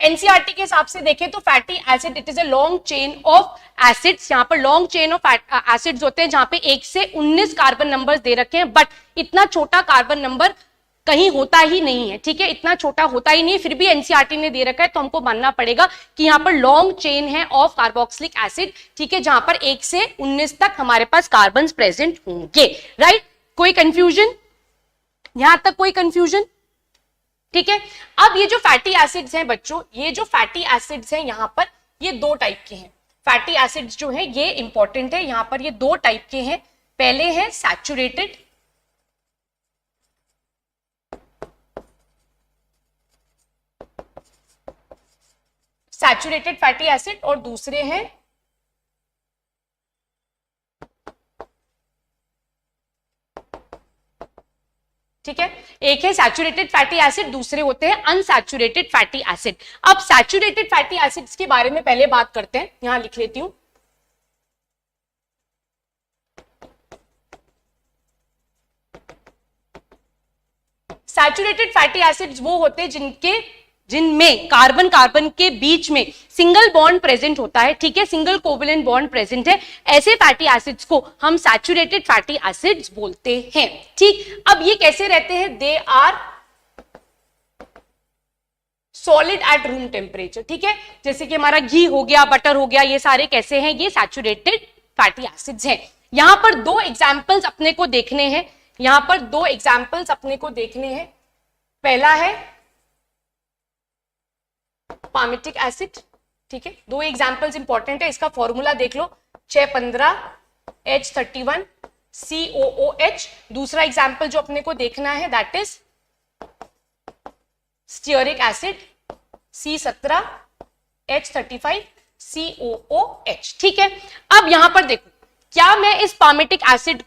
एनसीईआरटी के हिसाब से देखें तो fatty acid it is a long chain of acids. यहाँ पर लॉन्ग चेन ऑफ एसिड्स होते हैं जहां पे 1 से 19 कार्बन नंबर दे रखे हैं, बट इतना छोटा कार्बन नंबर कहीं होता ही नहीं है, ठीक है। इतना छोटा होता ही नहीं है, फिर भी एनसीईआरटी ने दे रखा है, तो हमको मानना पड़ेगा कि यहाँ पर लॉन्ग चेन है ऑफ कार्बोक्सिलिक एसिड, ठीक है, जहां पर 1 से 19 तक हमारे पास कार्बन प्रेजेंट होंगे, राइट। कोई कंफ्यूजन यहां तक? कोई कंफ्यूजन? ठीक है। अब ये जो फैटी एसिड्स हैं बच्चों, ये जो फैटी एसिड्स हैं यहां पर ये 2 टाइप के हैं। फैटी एसिड्स जो है ये इंपॉर्टेंट है, यहां पर ये 2 टाइप के हैं। पहले है सैचुरेटेड, फैटी एसिड, और दूसरे हैं ठीक है, एक है सैचुरेटेड फैटी एसिड, दूसरे होते हैं अनसैचुरेटेड फैटी एसिड। अब सैचुरेटेड फैटी एसिड्स के बारे में पहले बात करते हैं, यहां लिख लेती हूं। सैचुरेटेड फैटी एसिड्स वो होते हैं जिनमें कार्बन कार्बन के बीच में सिंगल बॉन्ड प्रेजेंट होता है, ठीक है, सिंगल कोवेलेंट बॉन्ड प्रेजेंट है। ऐसे फैटी एसिड्स को हम सैचुरेटेड फैटी एसिड्स बोलते हैं। ठीक, अब ये कैसे रहते हैं? They are solid at room temperature, ठीक है, जैसे कि हमारा घी हो गया, बटर हो गया, ये सारे कैसे हैं? ये सैचुरेटेड फैटी एसिड्स हैं। यहां पर दो एग्जाम्पल्स अपने को देखने हैं, यहां पर दो एग्जाम्पल्स अपने को देखने हैं। पहला है पामिटिक एसिड, ठीक है, दो एग्जाम्पल्स इंपॉर्टेंट है, इसका फॉर्मूला देख लो, 615H31 COOH। दूसरा एग्जाम्पल जो अपने को देखना है that is stearic acid C17H35 COOH, ठीक है। अब यहां पर देखो, क्या मैं इस पामिटिक एसिड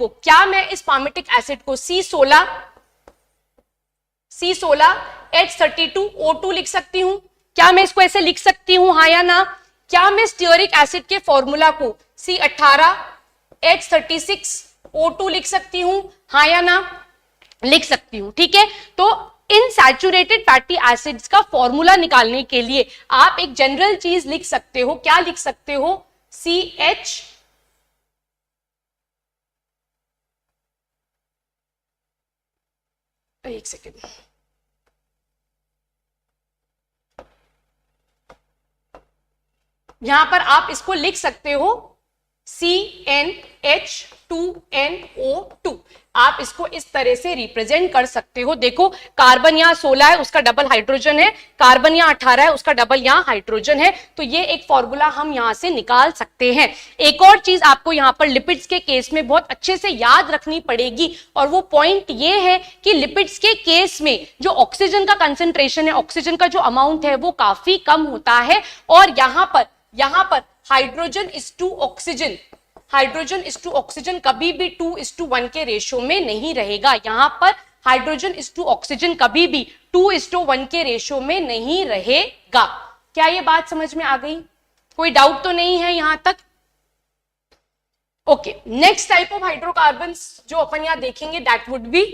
को C16H32O2 लिख सकती हूं? क्या मैं इसको ऐसे लिख सकती हूं, हाँ या ना? क्या मैं स्टीयरिक एसिड के फॉर्मूला को C18H36O2 लिख सकती हूं, हाँ या ना? लिख सकती हूं, ठीक है। तो इन सैचुरेटेड फैटी एसिड्स का फॉर्मूला निकालने के लिए आप एक जनरल चीज लिख सकते हो, क्या लिख सकते हो? CH एक सेकेंड, यहां पर आप इसको लिख सकते हो CnH2NO2। आप इसको इस तरह से रिप्रेजेंट कर सकते हो। देखो, कार्बन यहां 16 है, उसका डबल हाइड्रोजन है, कार्बन यहां 18 है, उसका डबल यहां हाइड्रोजन है। तो ये एक फॉर्मूला हम यहां से निकाल सकते हैं। एक और चीज आपको यहां पर लिपिड्स के केस में बहुत अच्छे से याद रखनी पड़ेगी, और वो पॉइंट ये है कि लिपिड्स के केस में जो ऑक्सीजन का कंसेंट्रेशन है, ऑक्सीजन का जो अमाउंट है, वो काफी कम होता है। और यहां पर हाइड्रोजन इज टू ऑक्सीजन कभी भी 2:1 के रेशियो में नहीं रहेगा। यहां पर हाइड्रोजन इज टू ऑक्सीजन कभी भी 2:1 के रेशियो में नहीं रहेगा। क्या ये बात समझ में आ गई? कोई डाउट तो नहीं है यहां तक? Okay, next type of hydrocarbons जो अपन यहां देखेंगे दैट वुड बी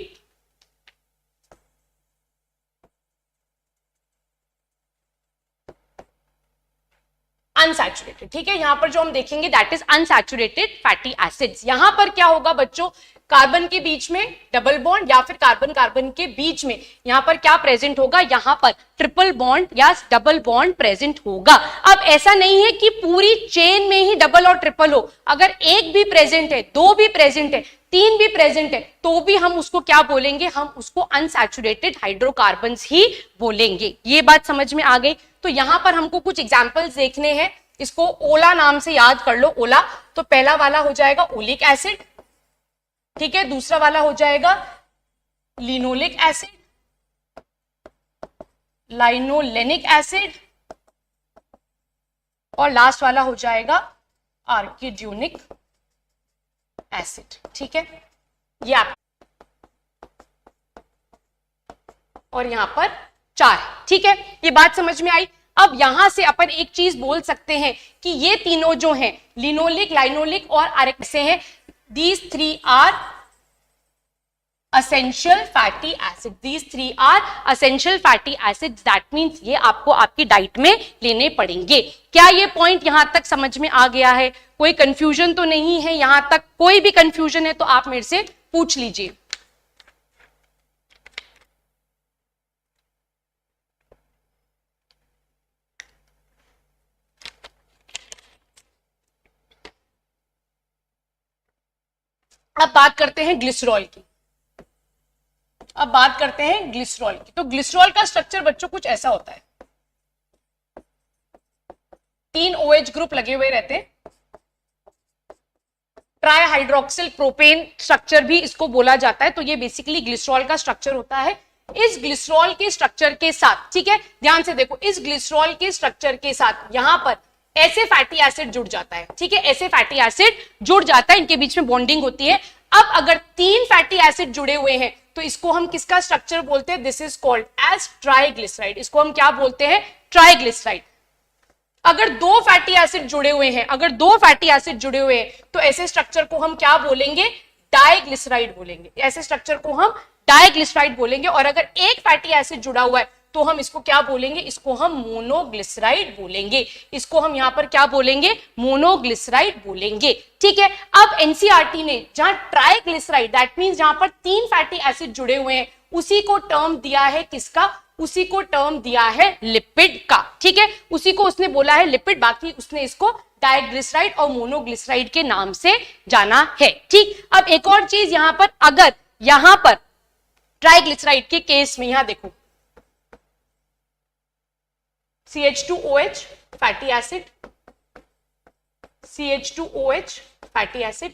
अनसैचुरेटेड, ठीक है। यहां पर जो हम देखेंगे that is unsaturated fatty acids. यहां पर क्या होगा बच्चों? कार्बन के बीच में डबल बॉन्ड या फिर कार्बन कार्बन के बीच में यहां पर क्या प्रेजेंट होगा? यहां पर ट्रिपल बॉन्ड या डबल बॉन्ड प्रेजेंट होगा। अब ऐसा नहीं है कि पूरी चेन में ही डबल और ट्रिपल हो, अगर एक भी प्रेजेंट है, दो भी प्रेजेंट है, तीन भी प्रेजेंट है, तो भी हम उसको क्या बोलेंगे? हम उसको अनसैचुरेटेड हाइड्रोकार्बन्स ही बोलेंगे। ये बात समझ में आ गई? तो यहां पर हमको कुछ एग्जाम्पल्स देखने हैं, इसको ओला नाम से याद कर लो, ओला। तो पहला वाला हो जाएगा ओलिक एसिड, ठीक है, दूसरा वाला हो जाएगा लिनोलिक एसिड, लाइनोलेनिक एसिड, और लास्ट वाला हो जाएगा आर्किड्यूनिक एसिड, ठीक है। ये आप, और यहां पर 4, ठीक है। ये बात समझ में आई? अब यहां से अपन एक चीज बोल सकते हैं कि ये तीनों जो हैं, लिनोलिक, लाइनोलिक और आर्किक से हैं, these three are essential fatty acids. These three are essential fatty acids. That means ये आपको आपकी डाइट में लेने पड़ेंगे। क्या ये पॉइंट यहां तक समझ में आ गया है? कोई कंफ्यूजन तो नहीं है यहां तक? कोई भी कंफ्यूजन है तो आप मेरे से पूछ लीजिए। अब बात करते हैं ग्लिसरॉल की। तो ग्लिसरॉल का स्ट्रक्चर बच्चों कुछ ऐसा होता है, 3 OH ग्रुप लगे हुए रहते हैं, ट्राई हाइड्रोक्सिल प्रोपेन स्ट्रक्चर भी इसको बोला जाता है। तो ये बेसिकली ग्लिसरॉल का स्ट्रक्चर होता है। इस ग्लिसरॉल के स्ट्रक्चर के साथ, ठीक है, ध्यान से देखो, इस ग्लिसरॉल के स्ट्रक्चर के साथ यहां पर ऐसे फैटी एसिड जुड़ जाता है, ठीक है, ऐसे फैटी एसिड जुड़ जाता है, इनके बीच में बॉन्डिंग होती है। अब अगर 3 फैटी एसिड जुड़े हुए हैं तो इसको हम किसका स्ट्रक्चर बोलते हैं? This is called as triglyceride. इसको हम क्या बोलते हैं? ट्राइग्लिसराइड। अगर दो फैटी एसिड जुड़े हुए हैं, अगर दो फैटी एसिड जुड़े हुए हैं तो ऐसे स्ट्रक्चर को हम क्या बोलेंगे? डाइग्लिसराइड बोलेंगे। ऐसे स्ट्रक्चर को हम डाइग्लिसराइड बोलेंगे। और अगर एक फैटी एसिड जुड़ा हुआ है तो हम इसको क्या बोलेंगे? इसको हम मोनोग्लिसराइड बोलेंगे। इसको हम यहां पर क्या बोलेंगे? मोनोग्लिसराइड बोलेंगे। ठीक है, अब एनसीईआरटी ने जहां ट्राइग्लिसराइड दैट मींस जहां पर तीन फैटी एसिड जुड़े हुए हैं उसी को टर्म दिया है किसका? उसी को टर्म दिया है लिपिड का। ठीक है, उसी को उसने बोला है लिपिड, बाकी उसने इसको डाइग्लिसराइड और मोनोग्लिसराइड के नाम से जाना है। ठीक, अब एक और चीज यहां पर, अगर यहां पर ट्राइग्लिसराइड के केस में यहां देखो CH2OH fatty acid, CH2OH fatty acid,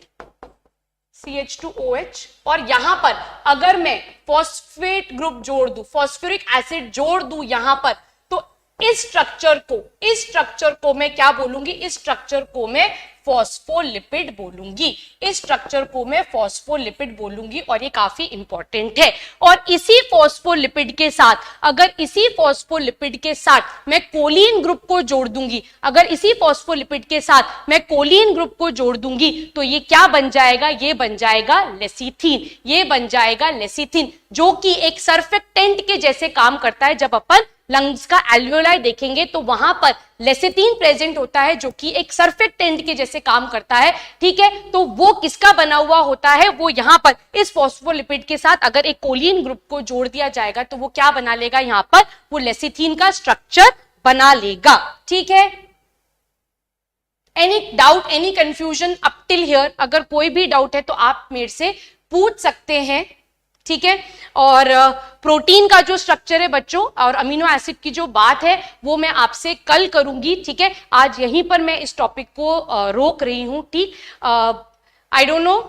CH2OH, और यहां पर अगर मैं फॉस्फेट ग्रुप जोड़ दूं, फॉस्फोरिक एसिड जोड़ दूं यहां पर, तो इस स्ट्रक्चर को मैं क्या बोलूंगी? इस स्ट्रक्चर को मैं फॉस्फोलिपिड बोलूंगी। इस स्ट्रक्चर को मैं फॉस्फोलिपिड बोलूंगी और ये काफी इंपॉर्टेंट है। और इसी फॉस्फोलिपिड के साथ, अगर इसी फॉस्फोलिपिड के साथ मैं कोलिन ग्रुप को जोड़ दूंगी, अगर इसी फॉस्फोलिपिड के साथ मैं कोलिन ग्रुप को जोड़ दूंगी तो ये क्या बन जाएगा? ये बन जाएगा लेसिथीन। ये बन जाएगा लेसिथीन, जो कि एक सर्फेक्टेंट के जैसे काम करता है। जब अपन लंग्स का एल्वियोलाई देखेंगे तो वहां पर लेसिथीन प्रेजेंट होता है जो कि एक सर्फेक्टेंट के जैसे काम करता है। ठीक है, तो वो किसका बना हुआ होता है? वो यहां पर इस फॉस्फोलिपिड के साथ अगर एक कोलिन ग्रुप को जोड़ दिया जाएगा तो वो क्या बना लेगा? यहां पर वो लेसिथीन का स्ट्रक्चर बना लेगा। ठीक है, any doubt, any confusion up till here? अगर कोई भी डाउट है तो आप मेरे से पूछ सकते हैं। ठीक है, और प्रोटीन का जो स्ट्रक्चर है बच्चों और अमीनो एसिड की जो बात है वो मैं आपसे कल करूंगी। ठीक है, आज यहीं पर मैं इस टॉपिक को रोक रही हूं। ठीक, आई don't no,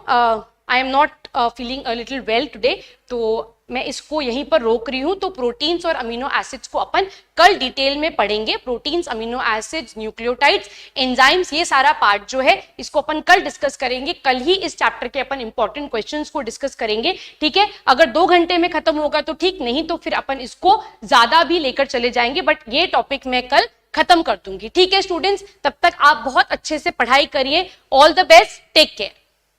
I am not feeling a little well today, तो मैं इसको यहीं पर रोक रही हूं। तो प्रोटीन्स और अमीनो एसिड्स को अपन कल डिटेल में पढ़ेंगे। Proteins, amino acids, nucleotides, enzymes, ये सारा पार्ट जो है इसको अपन कल डिस्कस करेंगे। कल ही इस चैप्टर के अपन इंपॉर्टेंट क्वेश्चंस को डिस्कस करेंगे। ठीक है, अगर 2 घंटे में खत्म होगा तो ठीक, नहीं तो फिर अपन इसको ज्यादा भी लेकर चले जाएंगे, बट ये टॉपिक मैं कल खत्म कर दूंगी। ठीक है स्टूडेंट्स, तब तक आप बहुत अच्छे से पढ़ाई करिए। All the best, take care.